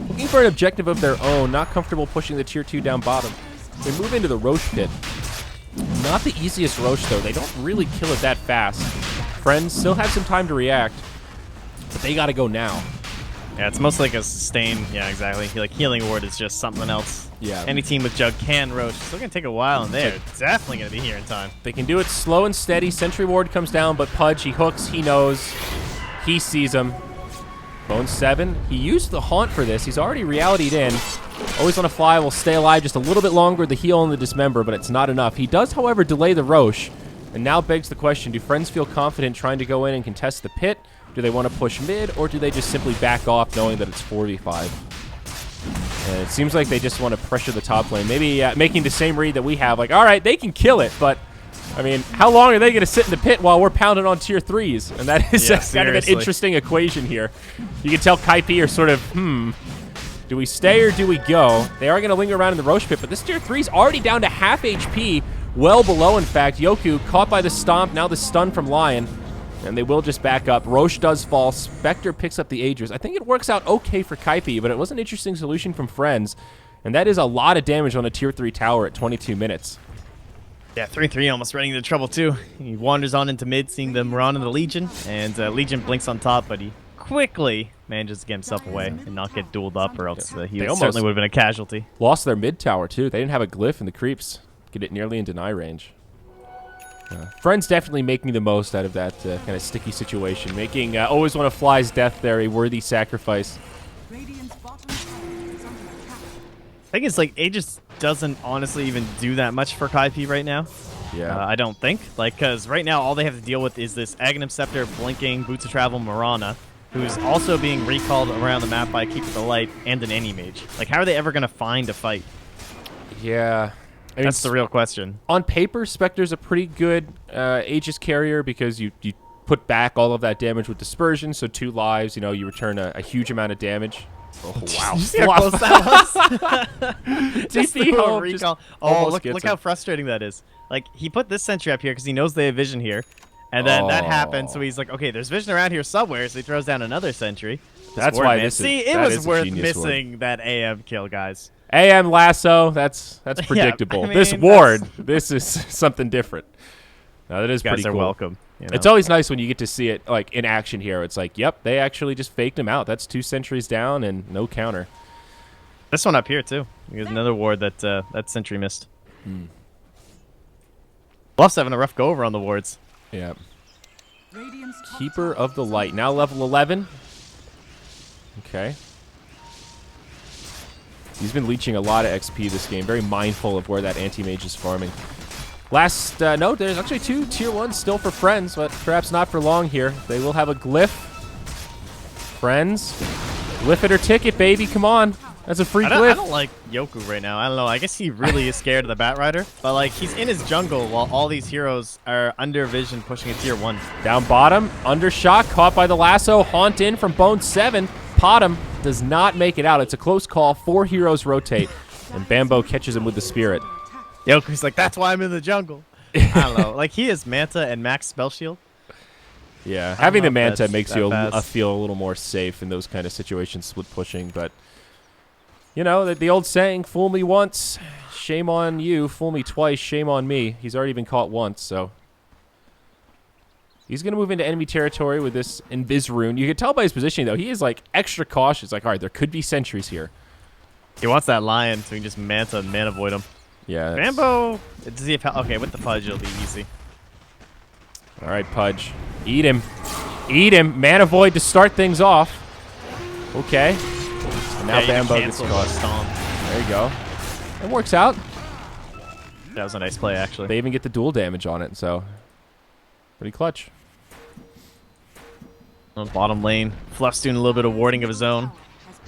looking for an objective of their own, not comfortable pushing the Tier 2 down bottom. They move into the Roche pit. Not the easiest Roche, though. They don't really kill it that fast. Friends still have some time to react, but they got to go now. Yeah, it's most like a sustain. Yeah, exactly. Like Healing Ward is just something else. Yeah. Any team with Jug can Roche. It's still going to take a while, and they're definitely going to be here in time. They can do it slow and steady. Sentry Ward comes down, but Pudge, he hooks, he knows. He sees him. Bone 7. He used the Haunt for this. He's already reality'd in. Always Want to Fly will stay alive just a little bit longer, the heal and the dismember, but it's not enough. He does, however, delay the Roche, and now begs the question, do friends feel confident trying to go in and contest the pit? Do they want to push mid, or do they just simply back off knowing that it's 4v5? And it seems like they just want to pressure the top lane. Maybe making the same read that we have, like, all right, they can kill it, but, I mean, how long are they going to sit in the pit while we're pounding on tier 3s? And that is kind of an interesting equation here. You can tell Kaipi are sort of, do we stay or do we go? They are going to linger around in the Roche pit, but this tier 3 is already down to half HP, well below, in fact. Yoku caught by the stomp, now the stun from Lion, and they will just back up. Roche does fall. Spectre picks up the Aegis. I think it works out okay for Kaipi, but it was an interesting solution from Friends, and that is a lot of damage on a tier 3 tower at 22 minutes. Yeah, 3-3 almost running into trouble, too. He wanders on into mid, seeing the Moran and the Legion, and Legion blinks on top, but he quickly manages to get himself away and not get dueled up, or else he certainly would have been a casualty. Lost their mid tower, too. They didn't have a glyph, and the creeps get it nearly in deny range. Friends definitely making the most out of that kind of sticky situation, making Always Want to Fly's death there a worthy sacrifice. I think it's like Aegis doesn't honestly even do that much for Kaipi right now. Yeah. I don't think. Like, because right now all they have to deal with is this Aghanim Scepter, Blinking, Boots of Travel, Marana, who's also being recalled around the map by Keeper the Light and an Any-Mage. Like, how are they ever going to find a fight? Yeah. I mean, that's the real question. On paper, Spectre's a pretty good Aegis carrier because you put back all of that damage with dispersion. So 2 lives, you know, you return a huge amount of damage. Oh wow! See how close that was? Just TP a little home, recall. just Oh, almost look gets how him. frustrating that is. Like, he put this sentry up here because he knows they have vision here. And then that happened, so Oh. he's like, okay, there's vision around here somewhere, so he throws down another sentry. That's Ward, why man. this is. See, it that was is a worth genius missing that AM kill, guys. AM lasso. That's predictable. I mean, this ward. This is something different. Now that is You guys pretty are cool. welcome. You know? It's always nice when you get to see it like in action here. It's like, yep, they actually just faked him out. That's 2 sentries down and no counter. This one up here, too. There's another ward that that sentry missed. Bluff's having a rough go over on the wards. Yeah. Keeper of the Light. Now level 11. Okay. He's been leeching a lot of XP this game. Very mindful of where that anti-mage is farming. Last note, there's actually 2 tier 1s still for friends, but perhaps not for long here. They will have a glyph. Friends. Glyph it or ticket, baby. Come on. That's a free I glyph. don't like Yoku right now. I don't know. I guess he really is scared of the Bat Rider. But, like, he's in his jungle while all these heroes are under vision pushing a tier 1. Down bottom, under shot, caught by the lasso, haunt in from Bone 7. Potom does not make it out. It's a close call. 4 heroes rotate, and Bambo catches him with the spirit. Yoku's like, that's why I'm in the jungle. I don't know. Like, he is Manta and max spell shield. Yeah, having know the if Manta that's makes that you fast. feel a little more safe in those kind of situations, split pushing. But, you know, the old saying, fool me once, shame on you. Fool me twice, shame on me. He's already been caught once, so... He's going to move into enemy territory with this Invis rune. You can tell by his positioning, though. He is, like, extra cautious. Like, all right, there could be sentries here. He wants that lion so he can just Manta and mana void him. Yeah. that's- Bambo! Does he have... Okay, with the Pudge, it'll be easy. All right, Pudge. Eat him. Eat him. Mana Void to start things off. Okay. And now Yeah, you can Bambo gets cancel caught. the Stomp. There you go. It works out. That was a nice play, actually. They even get the dual damage on it, so pretty clutch. On bottom lane, Fluff's doing a little bit of warding of his own.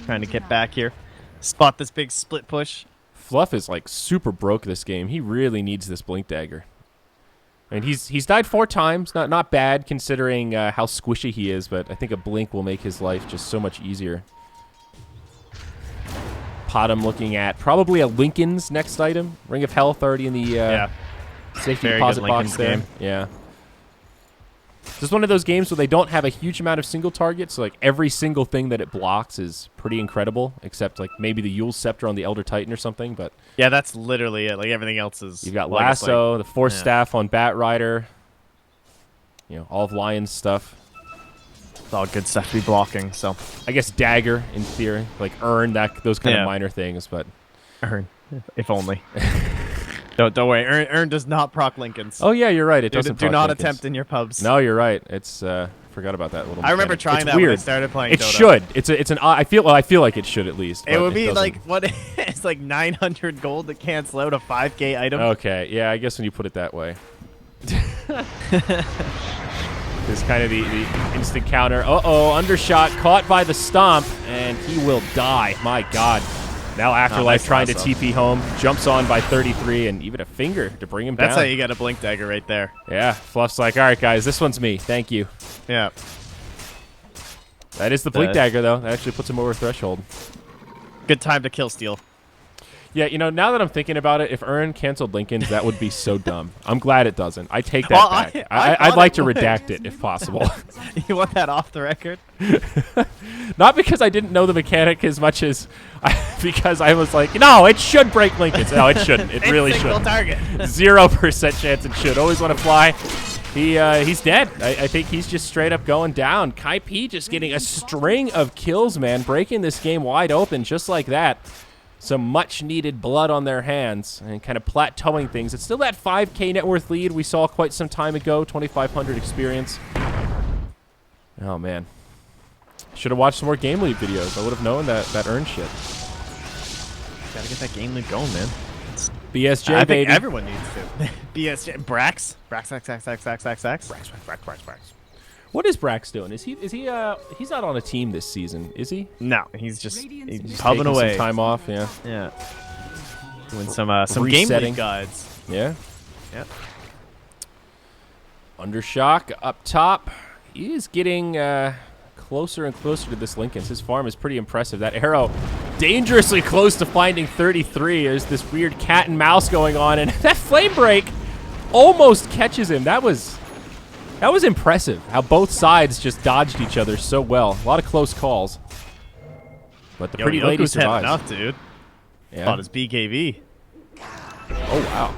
Trying to get back here. Spot this big split push. Fluff is like super broke this game. He really needs this Blink Dagger. And he's died 4 times. Not bad considering how squishy he is, but I think a Blink will make his life just so much easier. Potom looking at probably a Lincoln's next item. Ring of Health already in the safety Very deposit good box Lincoln's there. game. Yeah. This is one of those games where they don't have a huge amount of single targets, so like every single thing that it blocks is pretty incredible, except like maybe the Yule Scepter on the Elder Titan or something, but Yeah, that's literally it. Like, everything else is... you've got like, it's Lasso, the Force yeah. Staff on Bat Rider, you know, all of Lion's stuff. It's all good stuff to be blocking, so... I guess Dagger, in theory, like Urn, those kind Yeah. of minor things, but... Earn. If only. Don't worry. Earn does not proc Lincolns. Oh, yeah, you're right. It do doesn't do proc not Lincolns. attempt in your pubs. No, you're right. It's, forgot about that little I remember mechanic. trying It's that when I weird. started playing It Dota. should. It's an... I feel like it should at least. It but would be doesn't. like, what? It's like 900 gold to cancel out a 5k item. Okay, yeah, I guess when you put it that way. It's kind of the instant counter. Uh-oh, undershot, caught by the stomp, and he will die. My God. Now Afterlife nice trying to lasso. TP home, jumps on by 33, and even a finger to bring him That's down. how you get a Blink Dagger right there. Yeah, Fluff's like, all right, guys, this one's me. Thank you. Yeah. That is the Blink Dagger, though. That actually puts him over threshold. Good time to kill steal. Yeah, you know, now that I'm thinking about it, if Ern canceled Lincoln's, that would be so dumb. I'm glad it doesn't. I take that Well, back. I I'd thought like it to would. redact it if possible. You want that off the record? Not because I didn't know the mechanic as much as because I was like, no, it should break Lincoln's. No, it shouldn't. It really Single shouldn't. target. 0% chance it should. Always want to fly. He's dead. I think he's just straight up going down. Kaipi just getting a string of kills, man. Breaking this game wide open just like that. Some much-needed blood on their hands and kind of plateauing things. It's still that 5K net worth lead we saw quite some time ago, 2,500 experience. Oh, man. Should have watched some more game lead videos. I would have known that earned shit. Gotta get that game loop going, man. BSJ, I baby. think everyone needs to. BSJ. Brax. Brax. What is Brax doing? He's not on a team this season, is he? No, he's just Just pubbing taking away. some time off, yeah. Yeah. Doing some game Resetting. lead guides. Yeah. Yep. Undershock up top. he is getting closer and closer to this Lincoln's. His farm is pretty impressive. That arrow dangerously close to finding 33. There's this weird cat and mouse going on, and that flame break almost catches him. That was impressive how both sides just dodged each other so well. A lot of close calls. But the pretty lady survives. Enough, dude. Yeah. Thought his BKB. Oh, wow.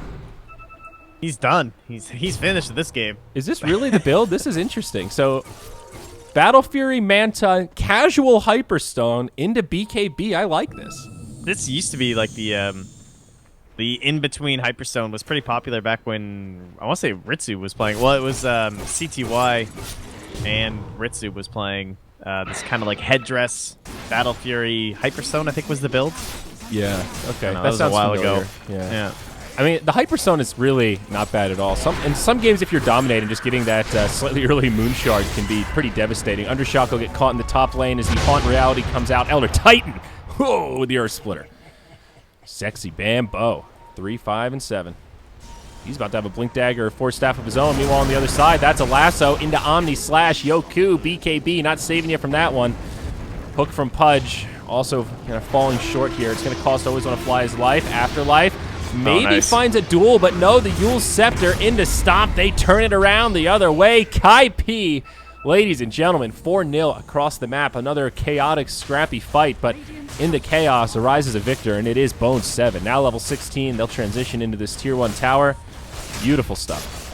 He's done. He's finished this game. Is this really the build? This is interesting. So, Battle Fury, Manta, casual Hyperstone into BKB. I like this. This used to be like the in-between Hyperstone was pretty popular back when, I want to say Ritsu was playing. Well, it was CTY and Ritsu was playing this kind of like headdress, Battle Fury, Hyperstone, I think was the build. Yeah, okay. That was a while ago. Yeah. I mean, the Hyperstone is really not bad at all. In some games, if you're dominating, just getting that slightly early Moon Shard can be pretty devastating. Undershock will get caught in the top lane as the Haunt Reality comes out. Elder Titan! Whoa, with the Earth Splitter. Sexy Bambo. 3, 5, and 7. He's about to have a Blink Dagger or Force Staff of his own. Meanwhile, on the other side, that's a lasso into Omni Slash. Yoku, BKB, not saving you from that one. Hook from Pudge, also kind of falling short here. It's going to cost Always Want to Fly his life. Afterlife. Maybe finds a duel, but no, the Yule Scepter into Stomp. They turn it around the other way. Kaipi, ladies and gentlemen, 4-0 across the map. Another chaotic, scrappy fight, but in the chaos arises a victor, and it is Bone 7. Now level 16, they'll transition into this Tier 1 tower. Beautiful stuff.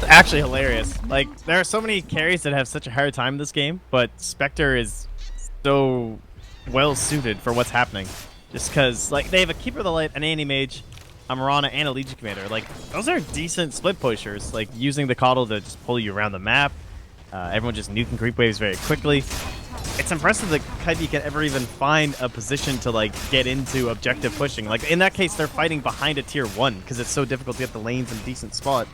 Actually hilarious. Like, there are so many carries that have such a hard time in this game, but Spectre is so well suited for what's happening. Just because, like, they have a Keeper of the Light, an Anti-Mage, a Mirana, and a Legion Commander. Like, those are decent split pushers. Like, using the Coddle to just pull you around the map. Everyone just nuking creep waves very quickly. It's impressive that Kaipi can ever even find a position to, like, get into objective pushing. Like, in that case, they're fighting behind a Tier 1 because it's so difficult to get the lanes in a decent spot.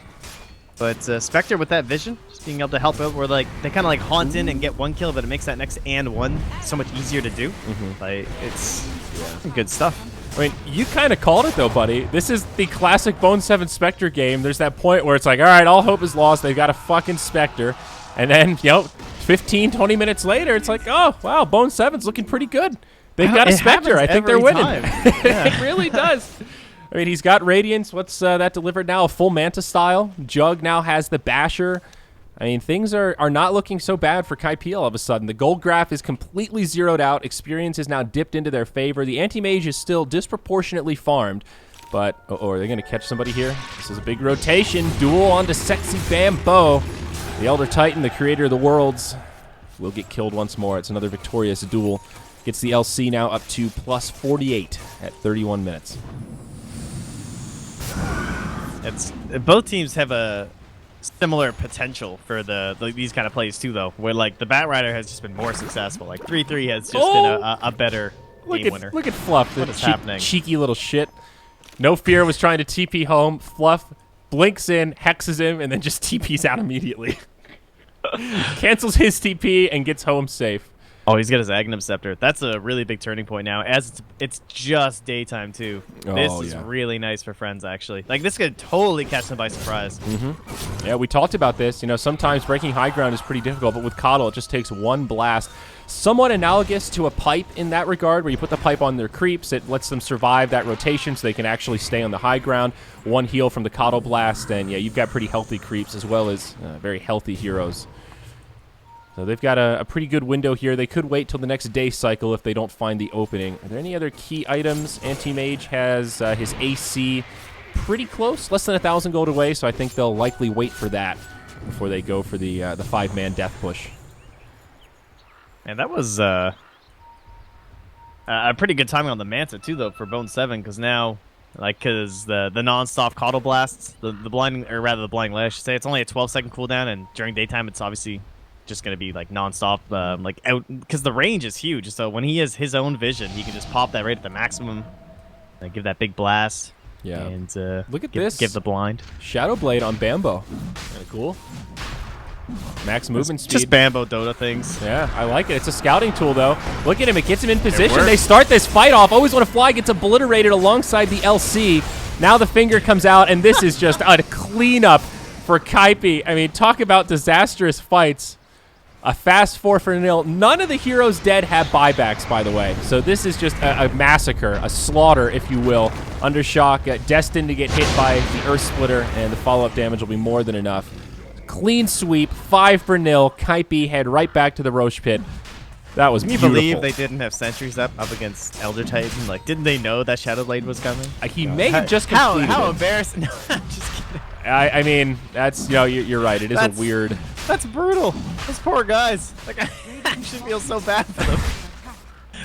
But Spectre with that vision, just being able to help out where, like, they kind of, like, haunt in and get one kill, but it makes that next and one so much easier to do. Like, it's good stuff. I mean, you kind of called it, though, buddy. This is the classic Bone 7 Spectre game. There's that point where it's like, all right, all hope is lost. They've got a fucking Spectre. And then, 15, 20 minutes later, it's like, oh, wow, Bone 7's looking pretty good. They've got a Spectre. I think they're winning. It really does. I mean, he's got Radiance. What's that delivered now? A full Manta style. Jug now has the Basher. I mean, things are not looking so bad for Kaipi all of a sudden. The gold graph is completely zeroed out. Experience is now dipped into their favor. The Anti-Mage is still disproportionately farmed. But, are they going to catch somebody here? This is a big rotation. Duel onto Sexy Bambo. The Elder Titan, the creator of the worlds, will get killed once more. It's another victorious duel. Gets the LC now up to plus 48 at 31 minutes. Both teams have a similar potential for these kind of plays too, though. Where like the Batrider has just been more successful. Like 3-3 has just been a better game winner. Look at Fluff, what is happening? Cheeky little shit. No Fear was trying to TP home. Fluff blinks in, hexes him, and then just TPs out immediately. Cancels his TP and gets home safe. Oh, he's got his Agnum Scepter. That's a really big turning point now, as it's just daytime, too. This is really nice for friends, actually. Like, this could totally catch them by surprise. Yeah, we talked about this. Sometimes breaking high ground is pretty difficult, but with Coddle, it just takes one blast. Somewhat analogous to a pipe in that regard, where you put the pipe on their creeps. It lets them survive that rotation so they can actually stay on the high ground. One heal from the Coddle blast, and yeah, you've got pretty healthy creeps as well as very healthy heroes. So they've got a pretty good window here. They could wait till the next day cycle if they don't find the opening. Are there any other key items? Anti-Mage has his AC pretty close, less than 1,000 gold away, so I think they'll likely wait for that before they go for the 5-man death push. And that was a pretty good timing on the Manta too, though, for Bone 7, because now, because the non-stop Coddle blasts, the blinding, or rather the blinding light, I should say, it's only a 12-second cooldown, and during daytime, it's obviously just going to be like non-stop, like out, because the range is huge. So when he has his own vision, he can just pop that right at the maximum, and give that big blast. Yeah. And look at this. Give the blind. Shadow Blade on Bambo. Kind of cool. Max movement speed. Just Bambo Dota things. Yeah, I like it. It's a scouting tool, though. Look at him. It gets him in position. They start this fight off. Always Want to Fly gets obliterated alongside the LC. Now the finger comes out, and this is just a cleanup for Kaipi. I mean, talk about disastrous fights. A fast 4-0. None of the heroes dead have buybacks, by the way. So this is just a massacre, a slaughter, if you will. Undershock, destined to get hit by the Earth Splitter, and the follow-up damage will be more than enough. Clean sweep, 5-0. Kaipi head right back to the Roche pit. That was beautiful. Can you believe they didn't have sentries up against Elder Titan? Like, didn't they know that Shadow Blade was coming? He may have just completed How it. embarrassing. No, I'm just kidding. I mean, that's, you know, you're right. It is a weird... That's brutal. Those poor guys. Like, I actually feel so bad for them.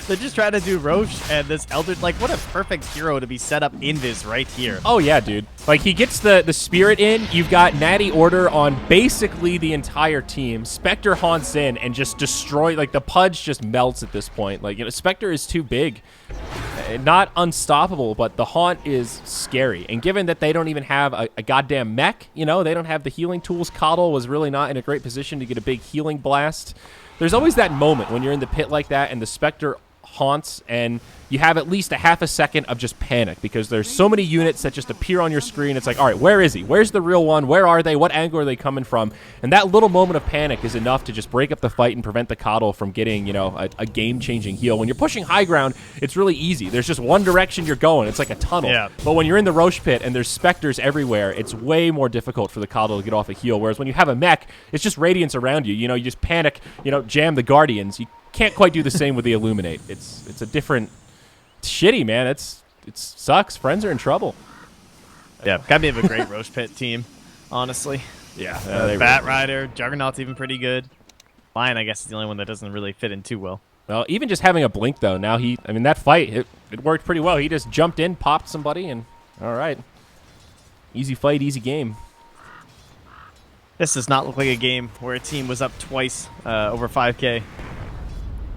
They're just trying to do Roche and this Elder... Like, what a perfect hero to be set up Invis right here. Oh, yeah, dude. Like, he gets the Spirit in. You've got Natty Order on basically the entire team. Spectre haunts in and just destroy... Like, the Pudge just melts at this point. Like, you know, Spectre is too big. Not unstoppable, but the Haunt is scary. And given that they don't even have a goddamn mech, you know, they don't have the healing tools. Coddle was really not in a great position to get a big healing blast. There's always that moment when you're in the pit like that and the Spectre haunts and you have at least a half a second of just panic because there's so many units that just appear on your screen. It's like, all right, where is he? Where's the real one? Where are they? What angle are they coming from? And that little moment of panic is enough to just break up the fight and prevent the Coddle from getting, you know, a game-changing heal. When you're pushing high ground, it's really easy. There's just one direction you're going. It's like a tunnel. Yeah. But when you're in the Roche pit and there's Spectres everywhere, it's way more difficult for the Coddle to get off a heal. Whereas when you have a mech, it's just radiance around you. You know, you just panic, you know, jam the Guardians. You can't quite do the same with the Illuminate. It's a different... It's shitty, man. It sucks. Friends are in trouble. Yeah, Kaipi have a great Roche pit team, honestly. Yeah. Bat Rider, Juggernaut's even pretty good. Lion, I guess, is the only one that doesn't really fit in too well. Well, even just having a blink, though, now I mean, that fight, it worked pretty well. He just jumped in, popped somebody, and all right. Easy fight, easy game. This does not look like a game where a team was up twice over 5K.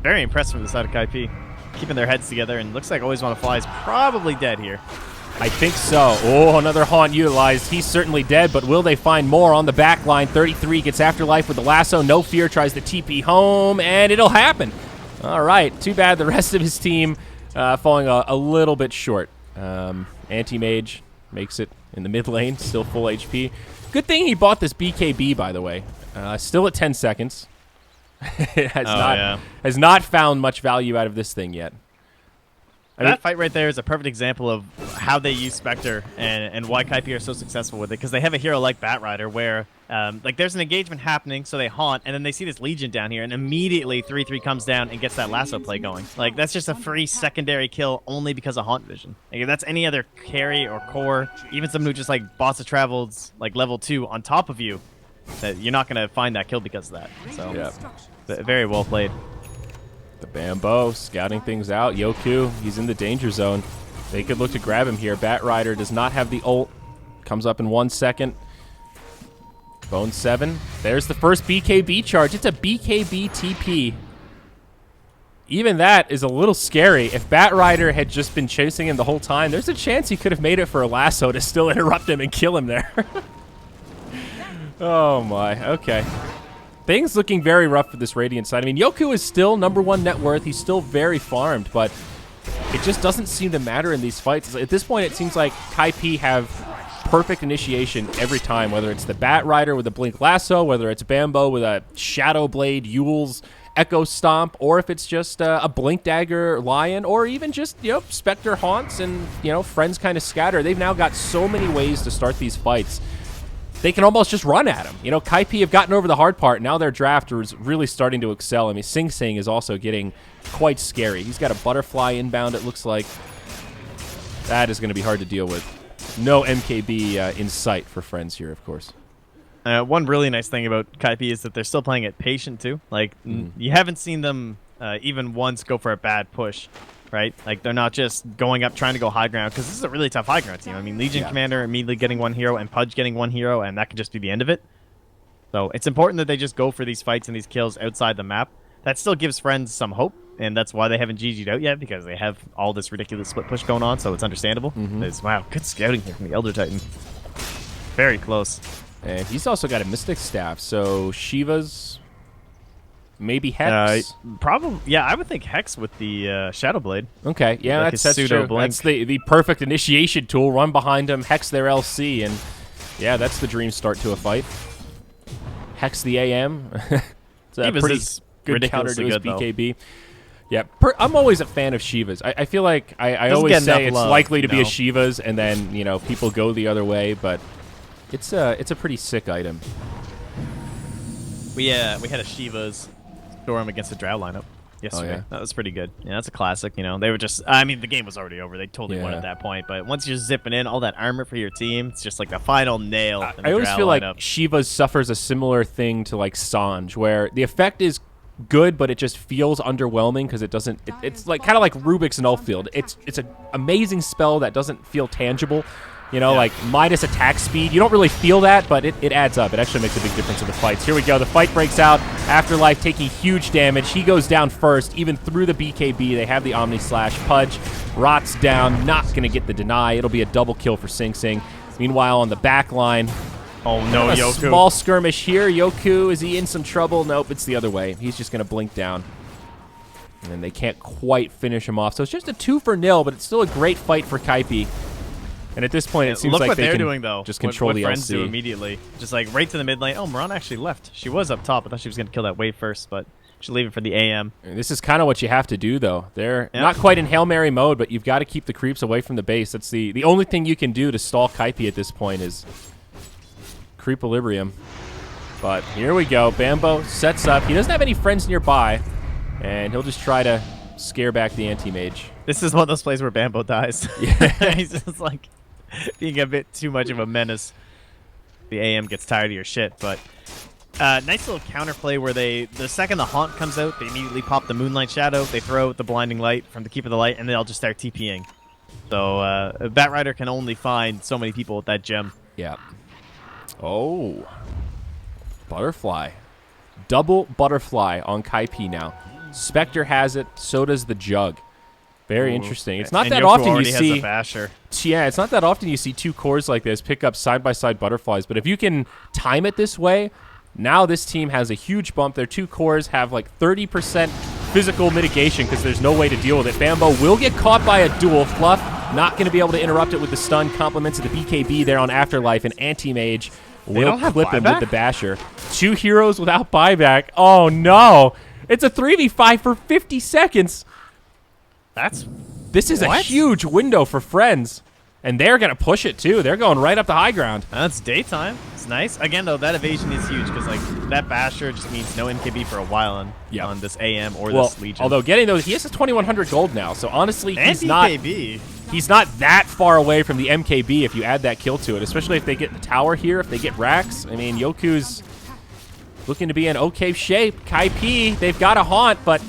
Very impressed from the side of Kaipi. Keeping their heads together, and looks like Always Wanna Fly is probably dead here. I think so. Oh, another Haunt utilized. He's certainly dead, but will they find more on the back line? 33 gets Afterlife with the lasso. No Fear tries to TP home, and it'll happen. All right. Too bad the rest of his team falling a little bit short. Anti-Mage makes it in the mid lane, still full HP. Good thing he bought this BKB, by the way. Still at 10 seconds. It has not found much value out of this thing yet. That fight right there is a perfect example of how they use Spectre and why Kaipi are so successful with it, because they have a hero like Bat Rider where like there's an engagement happening, so they haunt, and then they see this Legion down here, and immediately 3-3 comes down and gets that lasso play going. Like, that's just a free secondary kill only because of Haunt Vision. Like, if that's any other carry or core, even someone who just like Boss of Travels like level 2 on top of you, that you're not going to find that kill because of that. So, yeah, very well played. The Bambo scouting things out. Yoku, he's in the danger zone. They could look to grab him here. Bat Rider does not have the ult. Comes up in 1 second. Bone 7. There's the first BKB charge. It's a BKB TP. Even that is a little scary. If Bat Rider had just been chasing him the whole time, there's a chance he could have made it for a lasso to still interrupt him and kill him there. Oh my, okay. Things looking very rough for this Radiant side. I mean, Yoku is still #1 net worth. He's still very farmed, but it just doesn't seem to matter in these fights. At this point, it seems like Kaipi have perfect initiation every time, whether it's the Bat Rider with a Blink Lasso, whether it's Bambo with a Shadow Blade, Yule's Echo Stomp, or if it's just a Blink Dagger Lion, or even just, you know, Spectre Haunts and, you know, friends kind of scatter. They've now got so many ways to start these fights. They can almost just run at him. You know, Kaipi have gotten over the hard part. Now their draft is really starting to excel. I mean, Sing Sing is also getting quite scary. He's got a Butterfly inbound, it looks like. That is going to be hard to deal with. No MKB in sight for friends here, of course. One really nice thing about Kaipi is that they're still playing it patient, too. Like, you haven't seen them even once go for a bad push. Right? Like, they're not just going up trying to go high ground, because this is a really tough high ground team. I mean, Legion Commander immediately getting 1 hero and Pudge getting 1 hero, and that could just be the end of it. So it's important that they just go for these fights and these kills outside the map. That still gives friends some hope, and that's why they haven't GG'd out yet, because they have all this ridiculous split push going on, so it's understandable. Wow, good scouting here from the Elder Titan. Very close. And he's also got a Mystic Staff, so Shiva's... Maybe Hex? Probably, yeah, I would think Hex with the Shadow Blade. Okay, yeah, like that's true. Blink. That's the perfect initiation tool. Run behind him, Hex their LC, and Yeah, that's the dream start to a fight. Hex the AM. It's a Shivas pretty is good counter to his ridiculously good, BKB. Yeah, I'm always a fan of Shivas. I feel like I Doesn't always get say enough it's love, likely to you be a know? Shivas, and then people go the other way. But it's a pretty sick item. We had a Shiva's Storm against the Drow lineup yesterday. Oh, yeah? That was pretty good. Yeah, that's a classic. They were just. I mean, the game was already over. They totally won Yeah. at that point. But once you're zipping in all that armor for your team, it's just like the final nail. In the I always Drow feel like lineup. Shivas suffers a similar thing to like Sanj, where the effect is good, but it just feels underwhelming because it doesn't. It's like kind of like Rubik's and Ulffield. It's an amazing spell that doesn't feel tangible. Like minus attack speed. You don't really feel that, but it adds up. It actually makes a big difference in the fights. Here we go. The fight breaks out. Afterlife taking huge damage. He goes down first, even through the BKB. They have the Omni Slash. Pudge rots down. Not going to get the deny. It'll be a double kill for Sing Sing. Meanwhile, on the back line, Oh no, a Yoku. small skirmish here. Yoku, is he in some trouble? Nope, it's the other way. He's just going to blink down. And then they can't quite finish him off. So it's just a 2-0, but it's still a great fight for Kaipi. And at this point, it seems Look like what they they're can doing though. just control what the friends do LC. immediately, just like right to the mid lane. Oh, Miran actually left. She was up top. I thought she was gonna kill that wave first, but she'll leave it for the AM. And this is kind of what you have to do, though. They're not quite in Hail Mary mode, but you've got to keep the creeps away from the base. That's the only thing you can do to stall Kaipi at this point is Creequilibrium. But here we go. Bambo sets up. He doesn't have any friends nearby, and he'll just try to scare back the anti-mage. This is one of those plays where Bambo dies. Yeah. He's just like being a bit too much of a menace. The AM gets tired of your shit, but nice little counterplay where the second the Haunt comes out, they immediately pop the Moonlight Shadow, they throw the Blinding Light from the Keep of the Light, and they'll just start TPing. So Batrider can only find so many people with that gem. Yeah. Oh. Butterfly. Double Butterfly on Kaipi now. Spectre has it, so does the Jug. Very interesting. It's not And that Yoku often you already see... has a Basher. Yeah, it's not that often you see two cores like this pick up side-by-side butterflies, but if you can time it this way, now this team has a huge bump. Their two cores have like 30% physical mitigation because there's no way to deal with it. Bambo will get caught by a duel. Fluff not going to be able to interrupt it with the stun. Compliments of the BKB there on Afterlife, and Anti-Mage will clip him with the Basher. Two heroes without buyback. Oh, no. It's a 3v5 for 50 seconds. This is a huge window for friends. And they're going to push it, too. They're going right up the high ground. That's daytime. It's nice. Again, though, that evasion is huge because, like, that Basher just means no MKB for a while on this AM or this Legion. Although getting those, he has 2,100 gold now. So, honestly, he's BKB. He's not that far away from the MKB if you add that kill to it, especially if they get the tower here, if they get racks. I mean, Yoku's looking to be in okay shape. Kaipi, they've got a Haunt, but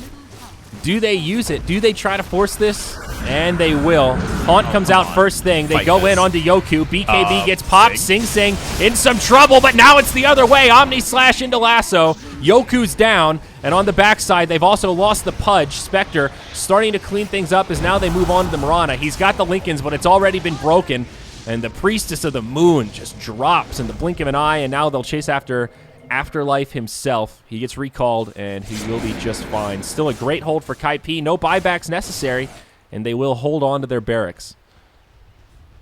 do they use it? Do they try to force this? And they will. Haunt comes out first thing. They go in onto Yoku. BKB gets popped. Sing Sing in some trouble, but now it's the other way. Omni Slash into Lasso. Yoku's down. And on the backside, they've also lost the Pudge. Spectre starting to clean things up as now they move on to the Mirana. He's got the Lincolns, but it's already been broken. And the Priestess of the Moon just drops in the blink of an eye, and now they'll chase after Afterlife himself. He gets recalled, and he will be just fine. Still a great hold for Kaipi. No buybacks necessary, and they will hold on to their barracks.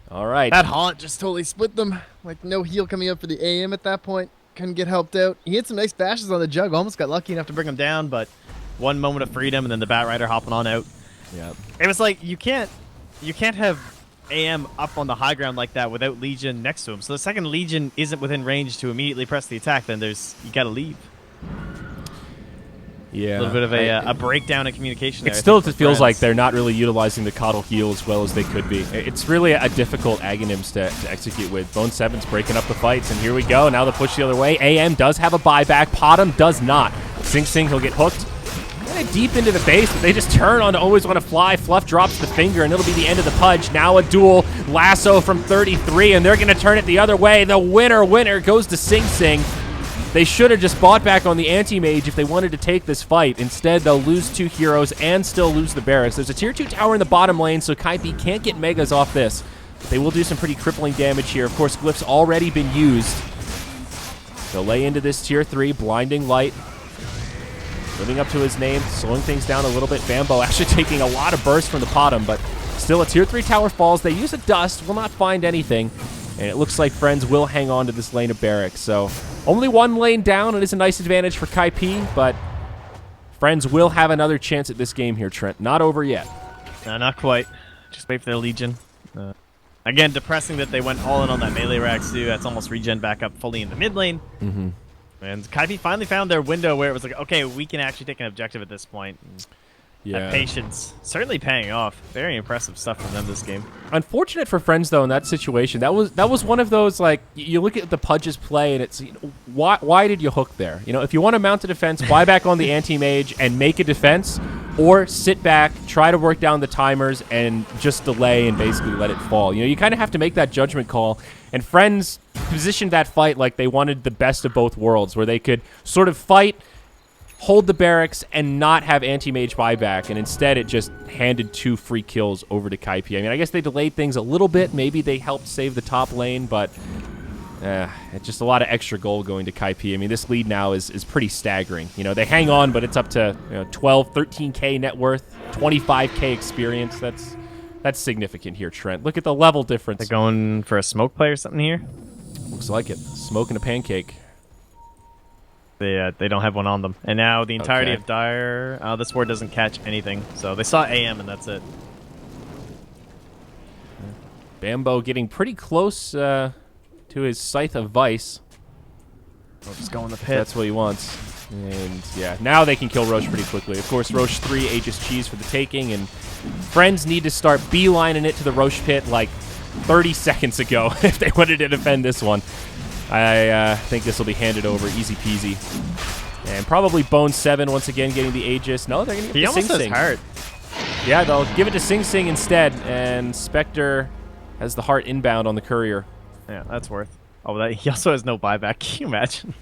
All right. That Haunt just totally split them. Like, no heal coming up for the AM at that point. Couldn't get helped out. He had some nice bashes on the Jug. Almost got lucky enough to bring him down, but one moment of freedom, and then the Batrider hopping on out. Yeah. It was like you can't have AM up on the high ground like that without Legion next to him. So the second Legion isn't within range to immediately press the attack, then you gotta leave. Yeah. A little bit of a breakdown in communication there. It still feels like they're not really utilizing the Coddle heal as well as they could be. It's really a difficult Aghanims to execute with. Bone 7's breaking up the fights, and here we go. Now the push the other way. AM does have a buyback. Potom does not. Sing Sing, he'll get hooked. Kind of deep into the base, but they just turn on to Always Want to Fly. Fluff drops the finger, and it'll be the end of the Pudge. Now a duel. Lasso from 33, and they're going to turn it the other way. The winner goes to Sing Sing. They should have just bought back on the Anti-Mage if they wanted to take this fight. Instead, they'll lose two heroes and still lose the barracks. There's a tier 2 tower in the bottom lane, so Kaipi can't get megas off this. But they will do some pretty crippling damage here. Of course, Glyph's already been used. They'll lay into this tier 3, Blinding Light. Living up to his name, slowing things down a little bit. Bambo actually taking a lot of burst from the bottom, but still a tier 3 tower falls. They use a dust, will not find anything. And it looks like Friends will hang on to this lane of barracks. So only one lane down. It is a nice advantage for Kaipi, but Friends will have another chance at this game here, Trent. Not over yet. No, not quite. Just wait for their Legion. Again, depressing that they went all in on that melee Rax too. That's almost regen back up fully in the mid lane. Mm-hmm. And Kaipi finally found their window where it was like, okay, we can actually take an objective at this point. That patience certainly paying off. Very impressive stuff from them this game. Unfortunate for Friends though in that situation. That was one of those, like, you look at the Pudge's play and it's, why did you hook there? If you want to mount a defense, buy back on the anti-mage and make a defense, or sit back, try to work down the timers and just delay and basically let it fall. You kind of have to make that judgment call. And Friends positioned that fight like they wanted the best of both worlds, where they could sort of fight, hold the barracks, and not have anti-mage buyback, and instead it just handed 2 free kills over to Kaipi. I mean, I guess they delayed things a little bit. Maybe they helped save the top lane, but it's just a lot of extra gold going to Kaipi. I mean, this lead now is pretty staggering. They hang on, but it's up to 12, 13K net worth, 25K experience. That's significant here, Trent. Look at the level difference. They're going for a smoke play or something here? Looks like it. Smoke and a pancake. They don't have one on them. And now the entirety of Dire, this ward doesn't catch anything. So they saw AM and that's it. Bambo getting pretty close to his Scythe of Vice. We'll just go in the pit. That's what he wants. And yeah, now they can kill Roche pretty quickly. Of course, Roche 3, Aegis Cheese for the taking, and Friends need to start beelining it to the Roche pit like 30 seconds ago if they wanted to defend this one. I think this will be handed over easy peasy. And probably Bone 7 once again getting the Aegis. No, they're going to get the Sing Sing. He almost has Heart. Yeah, they'll give it to Sing Sing instead. And Spectre has the Heart inbound on the Courier. Yeah, that's worth. Oh, he also has no buyback. Can you imagine?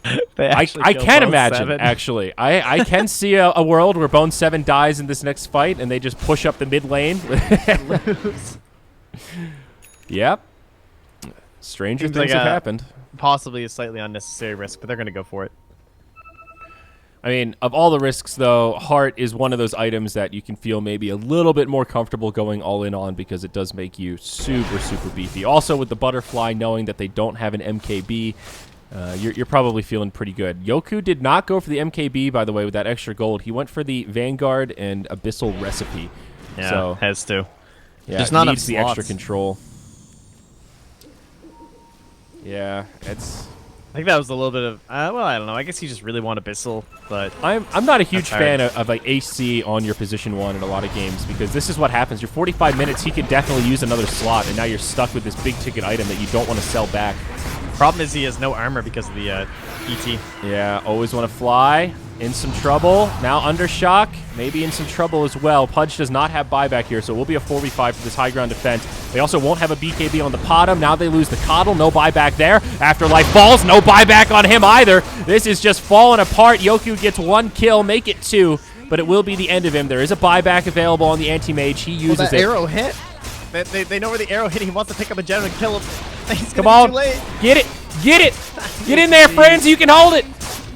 I can imagine, actually. I can see a world where Bone 7 dies in this next fight and they just push up the mid lane. Lose. Yep. Stranger Seems things like have happened. Possibly a slightly unnecessary risk, but they're going to go for it. I mean, of all the risks, though, Heart is one of those items that you can feel maybe a little bit more comfortable going all in on because it does make you super, super beefy. Also, with the Butterfly, knowing that they don't have an MKB, you're probably feeling pretty good. Yoku did not go for the MKB, by the way, with that extra gold. He went for the Vanguard and Abyssal Recipe. Yeah, so, has to. Yeah, just not needs the slots. extra control. Yeah, it's... I think that was a little bit of... well, I don't know. I guess he just really wanted Abyssal, but... I'm not a huge fan of like AC on your position 1 in a lot of games because this is what happens. You're 45 minutes, he could definitely use another slot, and now you're stuck with this big-ticket item that you don't want to sell back. Problem is he has no armor because of the ET. Yeah, always want to fly. In some trouble. Now under shock. Maybe in some trouble as well. Pudge does not have buyback here, so it will be a 4v5 for this high ground defense. They also won't have a BKB on the bottom. Now they lose the Coddle. No buyback there. Afterlife falls. No buyback on him either. This is just falling apart. Yoku gets 1 kill. Make it 2. But it will be the end of him. There is a buyback available on the anti-mage. He uses that it. Arrow hit. They know where the arrow hit. He wants to pick up a gem and kill him. He's Come gonna on. be too late. Get it. Get it. Get in there, friends. You can hold it.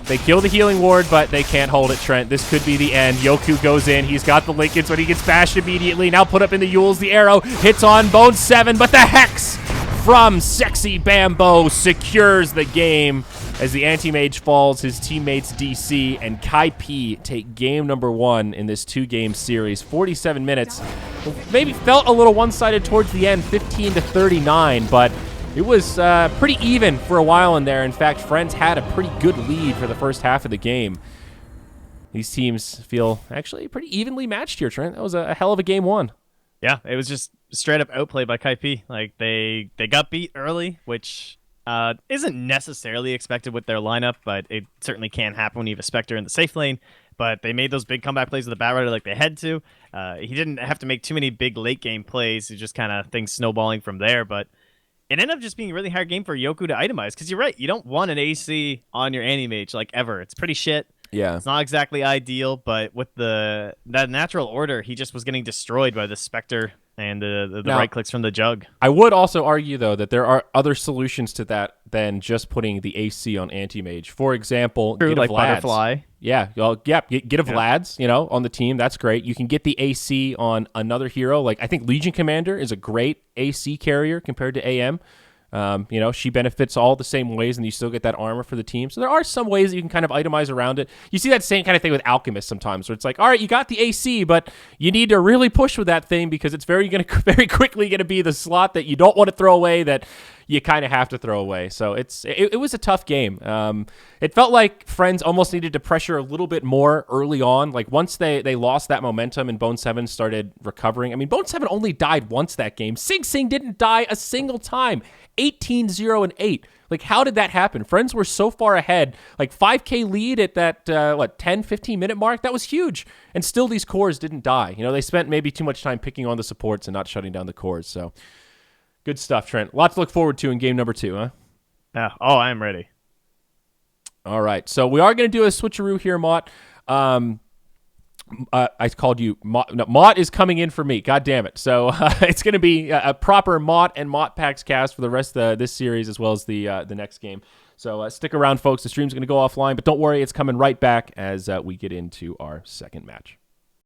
They kill the healing ward, but they can't hold it, Trent. This could be the end. Yoku goes in. He's got the Lincolns, but he gets bashed immediately. Now put up in the Yules. The arrow hits on Bone 7, but the Hex from Sexy Bambo secures the game as the anti-mage falls. His teammates DC and Kaipi take game number 1 in this 2-game series. 47 minutes. Maybe felt a little one-sided towards the end, 15-39, but it was pretty even for a while in there. In fact, Friends had a pretty good lead for the first half of the game. These teams feel actually pretty evenly matched here, Trent. That was a hell of a game 1. Yeah, it was just straight up outplay by Kaipi. Like they got beat early, which isn't necessarily expected with their lineup, but it certainly can happen when you have a Spectre in the safe lane. But they made those big comeback plays with the Bat Rider like they had to. He didn't have to make too many big late game plays. It just kind of things snowballing from there, but it ended up just being a really hard game for Yoku to itemize, because you're right, you don't want an AC on your anti-mage, like, ever. It's pretty shit. Yeah. It's not exactly ideal, but with that natural order, he just was getting destroyed by the Spectre and the Now, right clicks from the jug. I would also argue, though, that there are other solutions to that than just putting the AC on anti-mage. For example, True, get a like Vlad's. butterfly. Yeah, get a Vlad's, on the team. That's great. You can get the AC on another hero. Like, I think Legion Commander is a great AC carrier compared to AM. She benefits all the same ways, and you still get that armor for the team. So there are some ways that you can kind of itemize around it. You see that same kind of thing with Alchemist sometimes, where it's like, all right, you got the AC, but you need to really push with that thing because it's very quickly going to be the slot that you don't want to throw away that you kind of have to throw away. So it was a tough game. It felt like Friends almost needed to pressure a little bit more early on. Like once they lost that momentum and Bone 7 started recovering. I mean, Bone 7 only died once that game. Sing Sing didn't die a single time. 18-0 and 8. Like, how did that happen? Friends were so far ahead, like 5K lead at that 10, 15-minute mark. That was huge. And still these cores didn't die. They spent maybe too much time picking on the supports and not shutting down the cores. So good stuff, Trent. Lots to look forward to in game number 2, huh? Yeah. Oh, I'm ready. All right. So we are going to do a switcheroo here, Mott. I called you Mott. No, Mott is coming in for me. God damn it. So it's going to be a proper Mott and Mott Packs cast for the rest of this series as well as the next game. So stick around, folks. The stream's going to go offline, but don't worry. It's coming right back as we get into our second match.